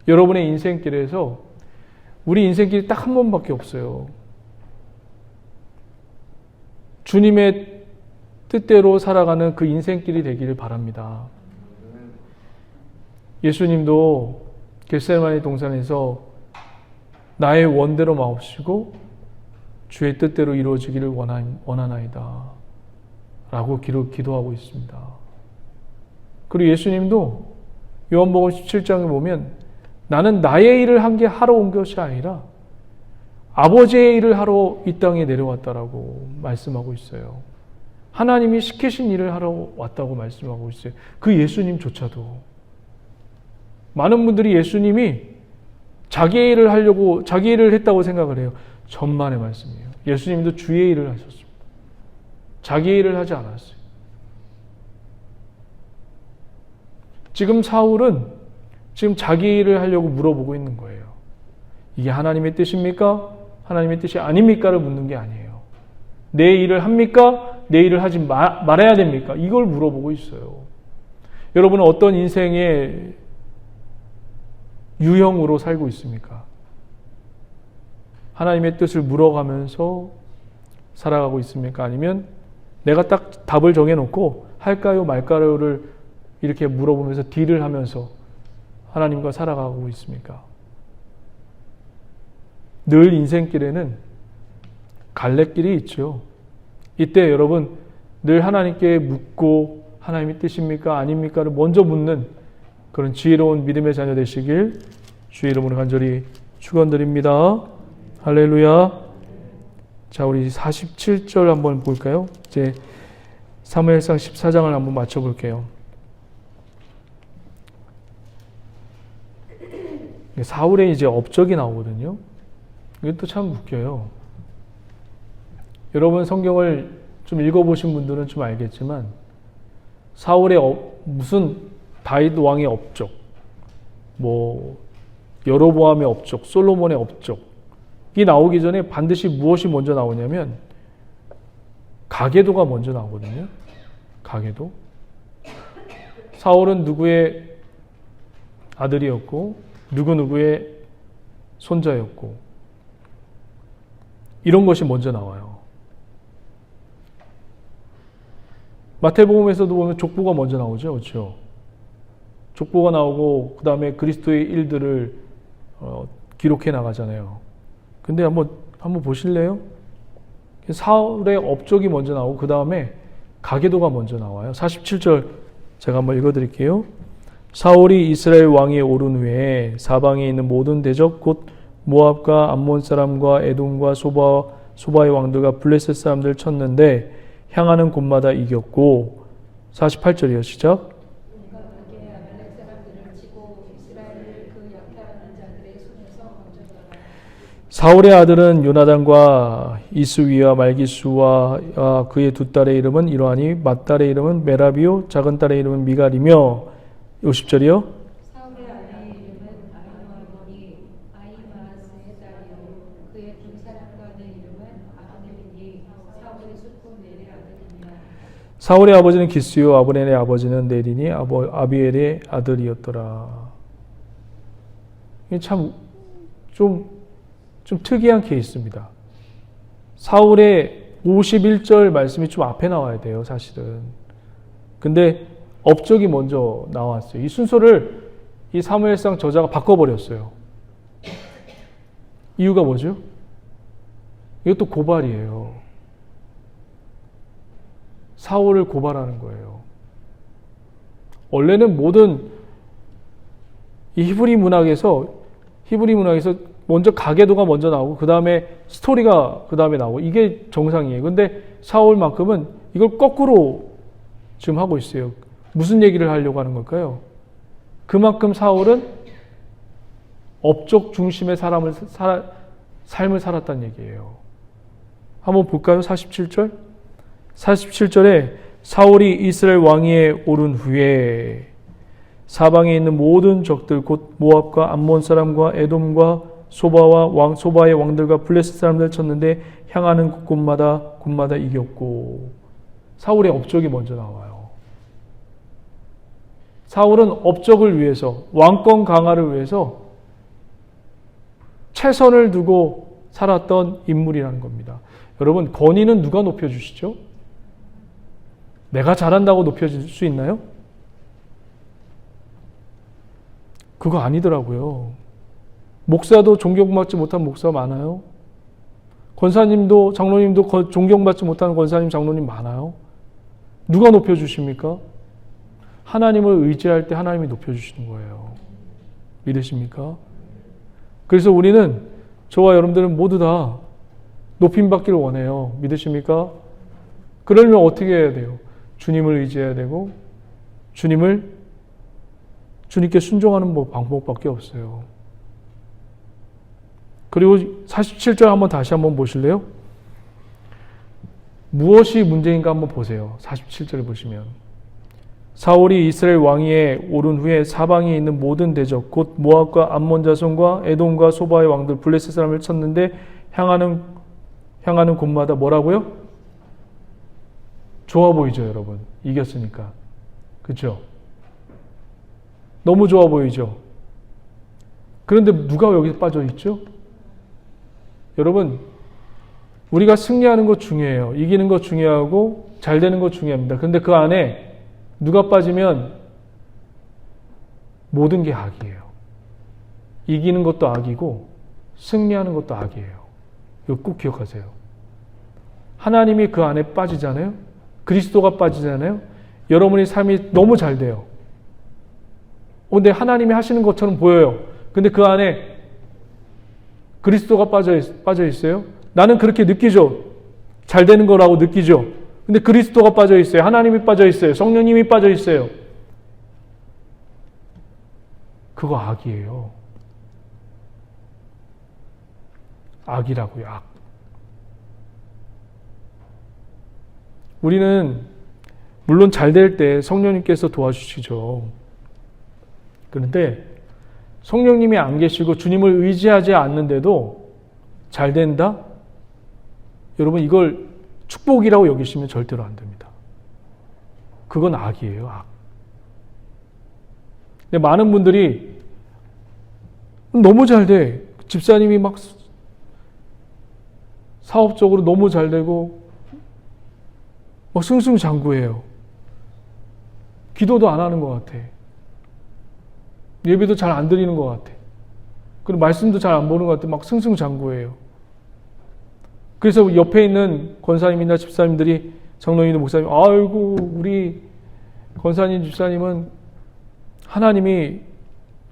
여러분의 인생길에서, 우리 인생길이 딱 한 번밖에 없어요. 주님의 뜻대로 살아가는 그 인생길이 되기를 바랍니다. 예수님도 겟세마네 동산에서 나의 원대로 마옵시고 주의 뜻대로 이루어지기를 원하나이다 라고 기도하고 있습니다. 그리고 예수님도 요한복음 17장에 보면 나는 나의 일을 한 게 하러 온 것이 아니라 아버지의 일을 하러 이 땅에 내려왔다라고 말씀하고 있어요. 하나님이 시키신 일을 하러 왔다고 말씀하고 있어요. 그 예수님조차도. 많은 분들이 예수님이 자기의 일을 했다고 생각을 해요. 천만의 말씀이에요. 예수님도 주의 일을 하셨습니다. 자기의 일을 하지 않았어요. 지금 사울은 지금 자기 일을 하려고 물어보고 있는 거예요. 이게 하나님의 뜻입니까? 하나님의 뜻이 아닙니까를 묻는 게 아니에요. 내 일을 합니까? 내 일을 하지 말아야 됩니까? 이걸 물어보고 있어요. 여러분은 어떤 인생의 유형으로 살고 있습니까? 하나님의 뜻을 물어가면서 살아가고 있습니까? 아니면 내가 딱 답을 정해놓고 할까요 말까요를 이렇게 물어보면서 딜을 하면서 하나님과 살아가고 있습니까? 늘 인생길에는 갈래길이 있죠. 이때 여러분 늘 하나님께 묻고 하나님의 뜻입니까? 아닙니까?를 먼저 묻는 그런 지혜로운 믿음의 자녀 되시길 주의 이름으로 간절히 축원드립니다. 할렐루야. 자, 우리 47절 한번 볼까요? 이제 사무엘상 14장을 한번 맞춰볼게요. 사울의 이제 업적이 나오거든요. 이것도 참 웃겨요. 여러분 성경을 좀 읽어보신 분들은 좀 알겠지만 사울의 무슨 다윗 왕의 업적, 뭐 여로보암의 업적, 솔로몬의 업적이 나오기 전에 반드시 무엇이 먼저 나오냐면 가계도가 먼저 나오거든요. 가계도. 사울은 누구의 아들이었고 누구의 손자였고 이런 것이 먼저 나와요. 마태복음에서도 보면 족보가 먼저 나오죠. 그렇죠? 족보가 나오고 그 다음에 그리스도의 일들을 기록해 나가잖아요. 근데 한번 보실래요? 사울의 업적이 먼저 나오고 그 다음에 가계도가 먼저 나와요. 47절 제가 한번 읽어드릴게요. 사울이 이스라엘 왕위에 오른 후에 사방에 있는 모든 대적 곧 모압과 암몬 사람과 에돔과 소바의 왕들과 블레셋 사람들을 쳤는데 향하는 곳마다 이겼고 48절이요. 시작. 사울의 아들은 요나단과 이스위와 말기수와 그의 두 딸의 이름은 이러하니 맏딸의 이름은 메라비요 작은 딸의 이름은 미갈이며 50절이요. 사울의 아내 이름은 아히노아머니 아히마아스의 딸이요 그의 두 사람과의 이름은 아브넬이니 사울의 숙부 넬의 아들이니라. 사울의 아버지는 기스요 아브넬의 아버지는 넬이니 아비엘의 아들이었더라. 이게 참 좀 특이한 케이스입니다. 사울의 51절 말씀이 좀 앞에 나와야 돼요, 사실은. 근데 업적이 먼저 나왔어요. 이 순서를 이 사무엘상 저자가 바꿔버렸어요. 이유가 뭐죠? 이것도 고발이에요. 사울을 고발하는 거예요. 원래는 모든 이 히브리 문학에서 먼저 가계도가 먼저 나오고 그 다음에 스토리가 그 다음에 나오고 이게 정상이에요. 근데 사울만큼은 이걸 거꾸로 지금 하고 있어요. 무슨 얘기를 하려고 하는 걸까요? 그만큼 사울은 업적 중심의 삶을 살았다는 얘기예요. 한번 볼까요? 47절. 47절에 사울이 이스라엘 왕위에 오른 후에 사방에 있는 모든 적들 곧 모압과 암몬 사람과 에돔과 소바의 왕들과 블레셋 사람들을 쳤는데 향하는 곳마다 이겼고 사울의 업적이 먼저 나와요. 사울은 업적을 위해서 왕권 강화를 위해서 최선을 두고 살았던 인물이라는 겁니다. 여러분 권위는 누가 높여주시죠? 내가 잘한다고 높여줄 수 있나요? 그거 아니더라고요. 목사도 존경받지 못한 목사 많아요. 권사님도 장로님도 존경받지 못하는 권사님 장로님 많아요. 누가 높여주십니까? 하나님을 의지할 때 하나님이 높여주시는 거예요. 믿으십니까? 그래서 우리는 저와 여러분들은 모두 다 높임받기를 원해요. 믿으십니까? 그러려면 어떻게 해야 돼요? 주님을 의지해야 되고 주님께 순종하는 방법밖에 없어요. 그리고 47절 한번 다시 한번 보실래요? 무엇이 문제인가 한번 보세요. 47절을 보시면 사울이 이스라엘 왕위에 오른 후에 사방에 있는 모든 대적 곧 모압과 암몬 자손과 에돔과 소바의 왕들 블레셋 사람을 쳤는데 향하는 곳마다 뭐라고요? 좋아 보이죠, 여러분? 이겼으니까. 그렇죠? 너무 좋아 보이죠? 그런데 누가 여기서 빠져 있죠? 여러분, 우리가 승리하는 것 중요해요. 이기는 것 중요하고 잘 되는 것 중요합니다. 그런데 그 안에 누가 빠지면 모든 게 악이에요. 이기는 것도 악이고 승리하는 것도 악이에요. 이거 꼭 기억하세요. 하나님이 그 안에 빠지잖아요. 그리스도가 빠지잖아요. 여러분의 삶이 너무 잘 돼요. 근데 하나님이 하시는 것처럼 보여요. 근데 그 안에 그리스도가 빠져 있어요. 나는 그렇게 느끼죠. 잘 되는 거라고 느끼죠. 근데 그리스도가 빠져 있어요. 하나님이 빠져 있어요. 성령님이 빠져 있어요. 그거 악이에요. 악이라고요, 악. 우리는 물론 잘 될 때 성령님께서 도와주시죠. 그런데 성령님이 안 계시고 주님을 의지하지 않는데도 잘 된다? 여러분, 이걸 축복이라고 여기시면 절대로 안 됩니다. 그건 악이에요, 악. 근데 많은 분들이 너무 잘 돼. 집사님이 막 사업적으로 너무 잘 되고 막 승승장구해요. 기도도 안 하는 것 같아. 예배도 잘 안 드리는 것 같아. 그리고 말씀도 잘 안 보는 것 같아. 막 승승장구해요. 그래서 옆에 있는 권사님이나 집사님들이, 장로님이나 목사님, 아이고 우리 권사님 집사님은 하나님이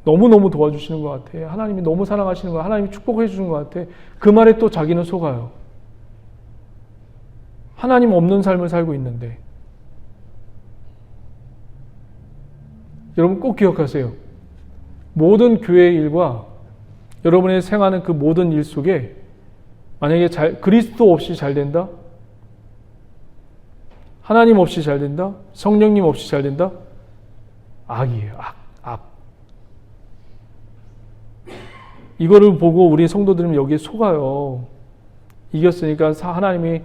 너무너무 도와주시는 것 같아. 하나님이 너무 사랑하시는 것 같아. 하나님이 축복해 주는 것 같아. 그 말에 또 자기는 속아요. 하나님 없는 삶을 살고 있는데. 여러분 꼭 기억하세요. 모든 교회 일과 여러분의 생하는 그 모든 일 속에 만약에 그리스도 없이 잘 된다? 하나님 없이 잘 된다? 성령님 없이 잘 된다? 악이에요. 악. 이거를 보고 우리 성도들은 여기에 속아요. 이겼으니까 하나님이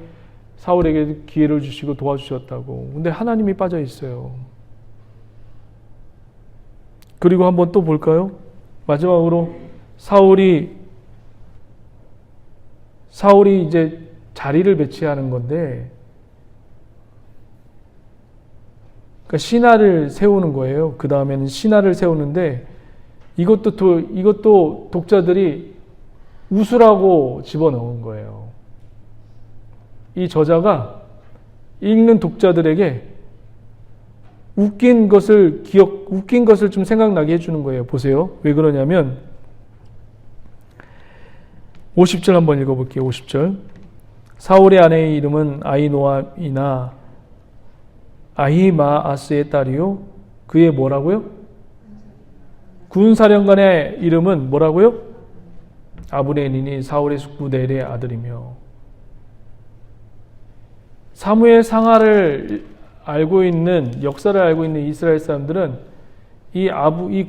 사울에게 기회를 주시고 도와주셨다고. 근데 하나님이 빠져 있어요. 그리고 한번 또 볼까요? 마지막으로 사울이 이제 자리를 배치하는 건데, 그러니까 신하를 세우는 거예요. 그 다음에는 신하를 세우는데, 이것도 독자들이 웃으라고 집어넣은 거예요. 이 저자가 읽는 독자들에게 웃긴 것을 좀 생각나게 해주는 거예요. 보세요. 왜 그러냐면 50절 한번 읽어볼게요. 50절. 사울의 아내의 이름은 아히노암이나 아히마아스의 딸이요. 그의 뭐라고요? 군사령관의 이름은 뭐라고요? 아브넬이니 사울의 숙부 넬의 아들이며. 사무엘 상하를 알고 있는, 역사를 알고 있는 이스라엘 사람들은 이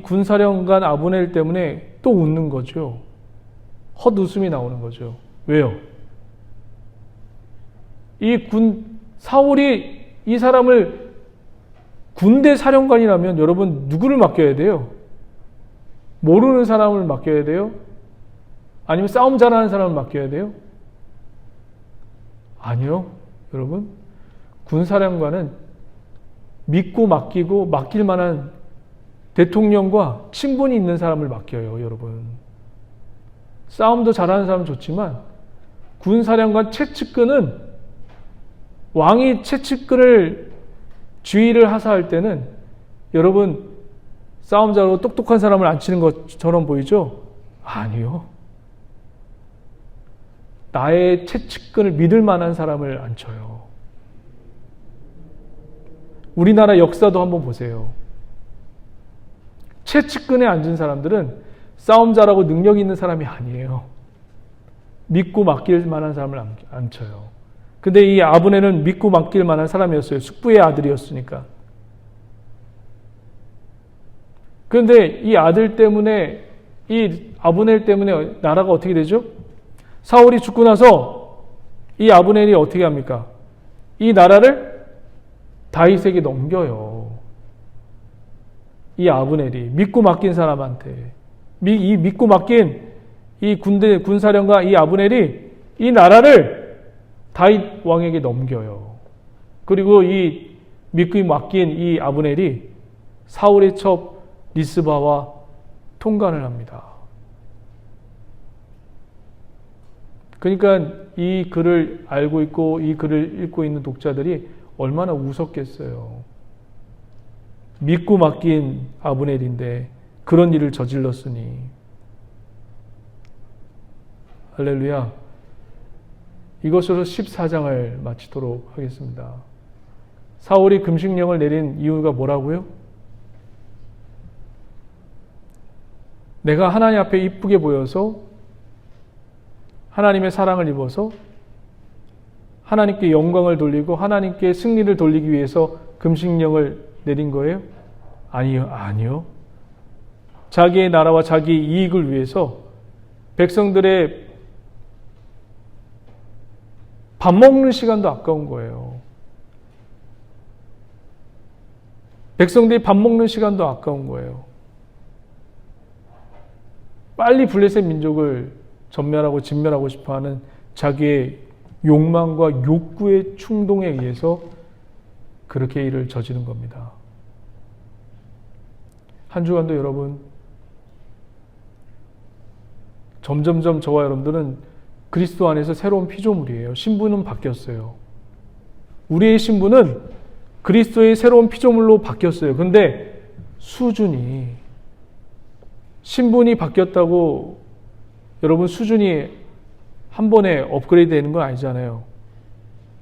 군사령관 아브넬 때문에 또 웃는 거죠. 헛웃음이 나오는 거죠. 왜요? 사울이 이 사람을 군대 사령관이라면 여러분 누구를 맡겨야 돼요? 모르는 사람을 맡겨야 돼요? 아니면 싸움 잘하는 사람을 맡겨야 돼요? 아니요. 여러분, 군사령관은 믿고 맡길 만한 대통령과 친분이 있는 사람을 맡겨요, 여러분. 싸움도 잘하는 사람은 좋지만 군사령관 최측근은, 왕이 최측근을 주의를 하사할 때는 여러분 싸움 잘하고 똑똑한 사람을 앉히는 것처럼 보이죠? 아니요. 나의 최측근을 믿을 만한 사람을 앉혀요. 우리나라 역사도 한번 보세요. 최측근에 앉은 사람들은 싸움 잘하고 능력 있는 사람이 아니에요. 믿고 맡길 만한 사람을 앉혀요. 근데 이 아브넬은 믿고 맡길 만한 사람이었어요. 숙부의 아들이었으니까. 그런데 이 아들 때문에, 이 아브넬 때문에 나라가 어떻게 되죠? 사울이 죽고 나서 이 아브넬이 어떻게 합니까? 이 나라를 다윗에게 넘겨요. 이 아브넬이 믿고 맡긴 사람한테, 이 믿고 맡긴 이 군사령관 이 아브넬이 이 나라를 다윗 왕에게 넘겨요. 그리고 이 믿고 맡긴 이 아브넬이 사울의 첩 리스바와 통관을 합니다. 그러니까 이 글을 알고 있고 이 글을 읽고 있는 독자들이 얼마나 웃었겠어요. 믿고 맡긴 아브넬인데 그런 일을 저질렀으니. 할렐루야. 이것으로 14장을 마치도록 하겠습니다. 사울이 금식령을 내린 이유가 뭐라고요? 내가 하나님 앞에 이쁘게 보여서 하나님의 사랑을 입어서 하나님께 영광을 돌리고 하나님께 승리를 돌리기 위해서 금식령을 내린 거예요? 아니요. 자기의 나라와 자기 이익을 위해서 백성들의 밥 먹는 시간도 아까운 거예요. 백성들이 밥 먹는 시간도 아까운 거예요. 빨리 블레셋 민족을 전멸하고 진멸하고 싶어하는 자기의 욕망과 욕구의 충동에 의해서 그렇게 일을 저지른 겁니다. 한 주간도 여러분 점점점 저와 여러분들은 그리스도 안에서 새로운 피조물이에요. 신분은 바뀌었어요. 우리의 신분은 그리스도의 새로운 피조물로 바뀌었어요. 근데 수준이 신분이 바뀌었다고 여러분 수준이 한 번에 업그레이드 되는 건 아니잖아요.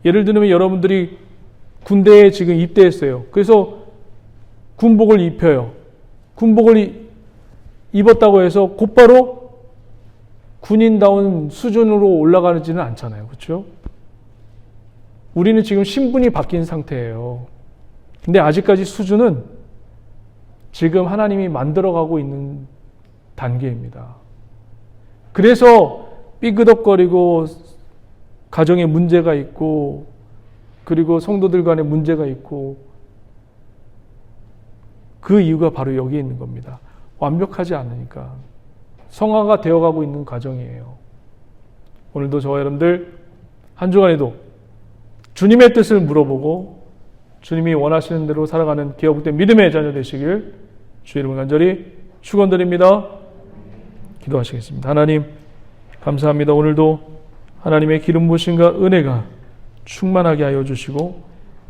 예를 들면 여러분들이 군대에 지금 입대했어요. 그래서 군복을 입혀요. 군복을 입었다고 해서 곧바로 군인다운 수준으로 올라가지는 않잖아요. 그렇죠? 우리는 지금 신분이 바뀐 상태예요. 근데 아직까지 수준은 지금 하나님이 만들어가고 있는 단계입니다. 그래서 삐그덕거리고 가정에 문제가 있고 그리고 성도들 간에 문제가 있고 그 이유가 바로 여기에 있는 겁니다. 완벽하지 않으니까. 성화가 되어가고 있는 과정이에요. 오늘도 저와 여러분들 한 주간에도 주님의 뜻을 물어보고 주님이 원하시는 대로 살아가는 기업된 믿음의 자녀 되시길 주의 이름을 간절히 축원드립니다. 기도하시겠습니다. 하나님 감사합니다. 오늘도 하나님의 기름 부으심과 은혜가 충만하게 하여 주시고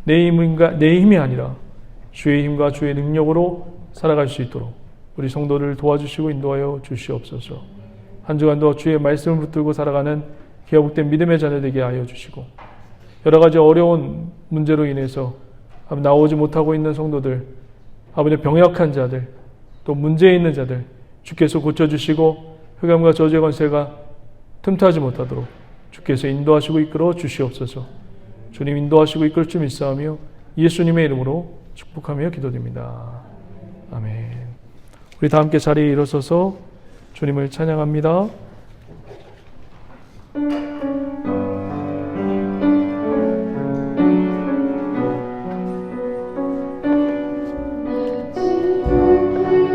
내 힘이 아니라 주의 힘과 주의 능력으로 살아갈 수 있도록 우리 성도를 도와주시고 인도하여 주시옵소서. 한 주간도 주의 말씀을 붙들고 살아가는 기업된 믿음의 자녀 되게 하여 주시고 여러 가지 어려운 문제로 인해서 나오지 못하고 있는 성도들, 아버지 병약한 자들, 또 문제 있는 자들 주께서 고쳐주시고 흑암과 저주의 권세가 틈타지 못하도록 주께서 인도하시고 이끌어 주시옵소서. 주님 인도하시고 이끌 줄 믿사오며 예수님의 이름으로 축복하며 기도드립니다. 아멘. 우리 다 함께 자리에 일어서서 주님을 찬양합니다.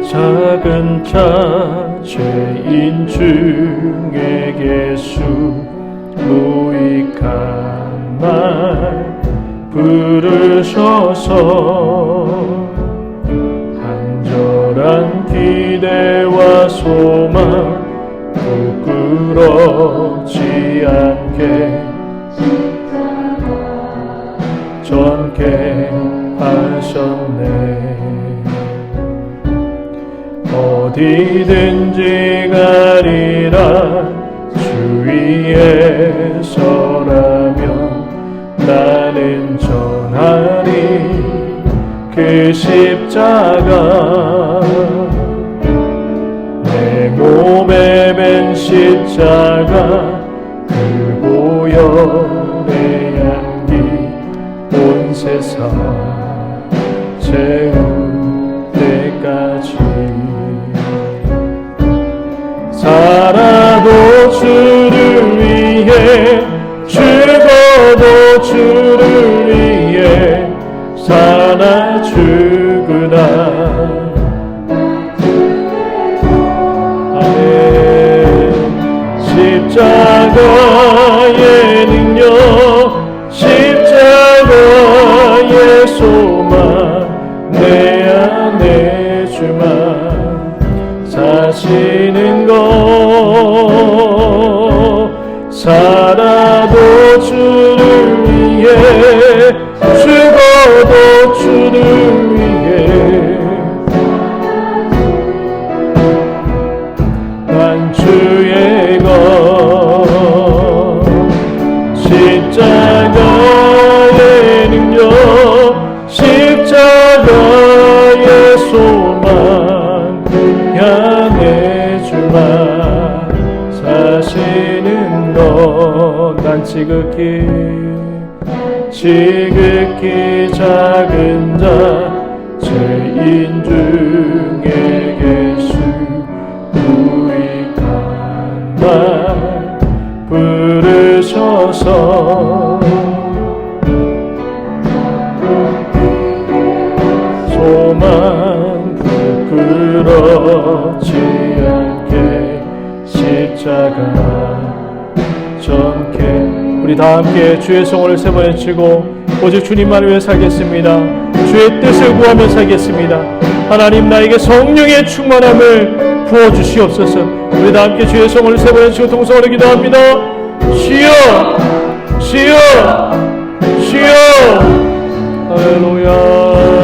작은 자 죄인 중에 예수 무익한 말 부르셔서 간절한 기대와 소망 부끄럽지 않게 전케 하셨네. 어디든지 가리라 주 위에 서라면 나는 전하리 그 십자가 내 몸에 맨 십자가 그 보혈의 향기 온 세상 채울 때까지 살아도 주를 위해 죽어도 주를 위해 십자가의 능력 십자가의 소망 내 안에 주만 사시는 것 살아도 주를 위해 죽어도 주를 위해 난 주의 것 십자가의 능력 십자가의 소망 향해 주만 사시는 것 난 지극히 작은 자 죄인 중에 예수 유익한 날 부르셔서 소망 부끄럽지 않게 십자가 정케 우리 다 함께 주의 성호를 세 번 외치고 오직 주님만을 위해 살겠습니다. 주의 뜻을 구하며 살겠습니다. 하나님 나에게 성령의 충만함을 부어주시옵소서. 우리 다 함께 주의 성호를 세 번 외치고 통성으로 기도합니다. 주여 주여 주여 할렐루야.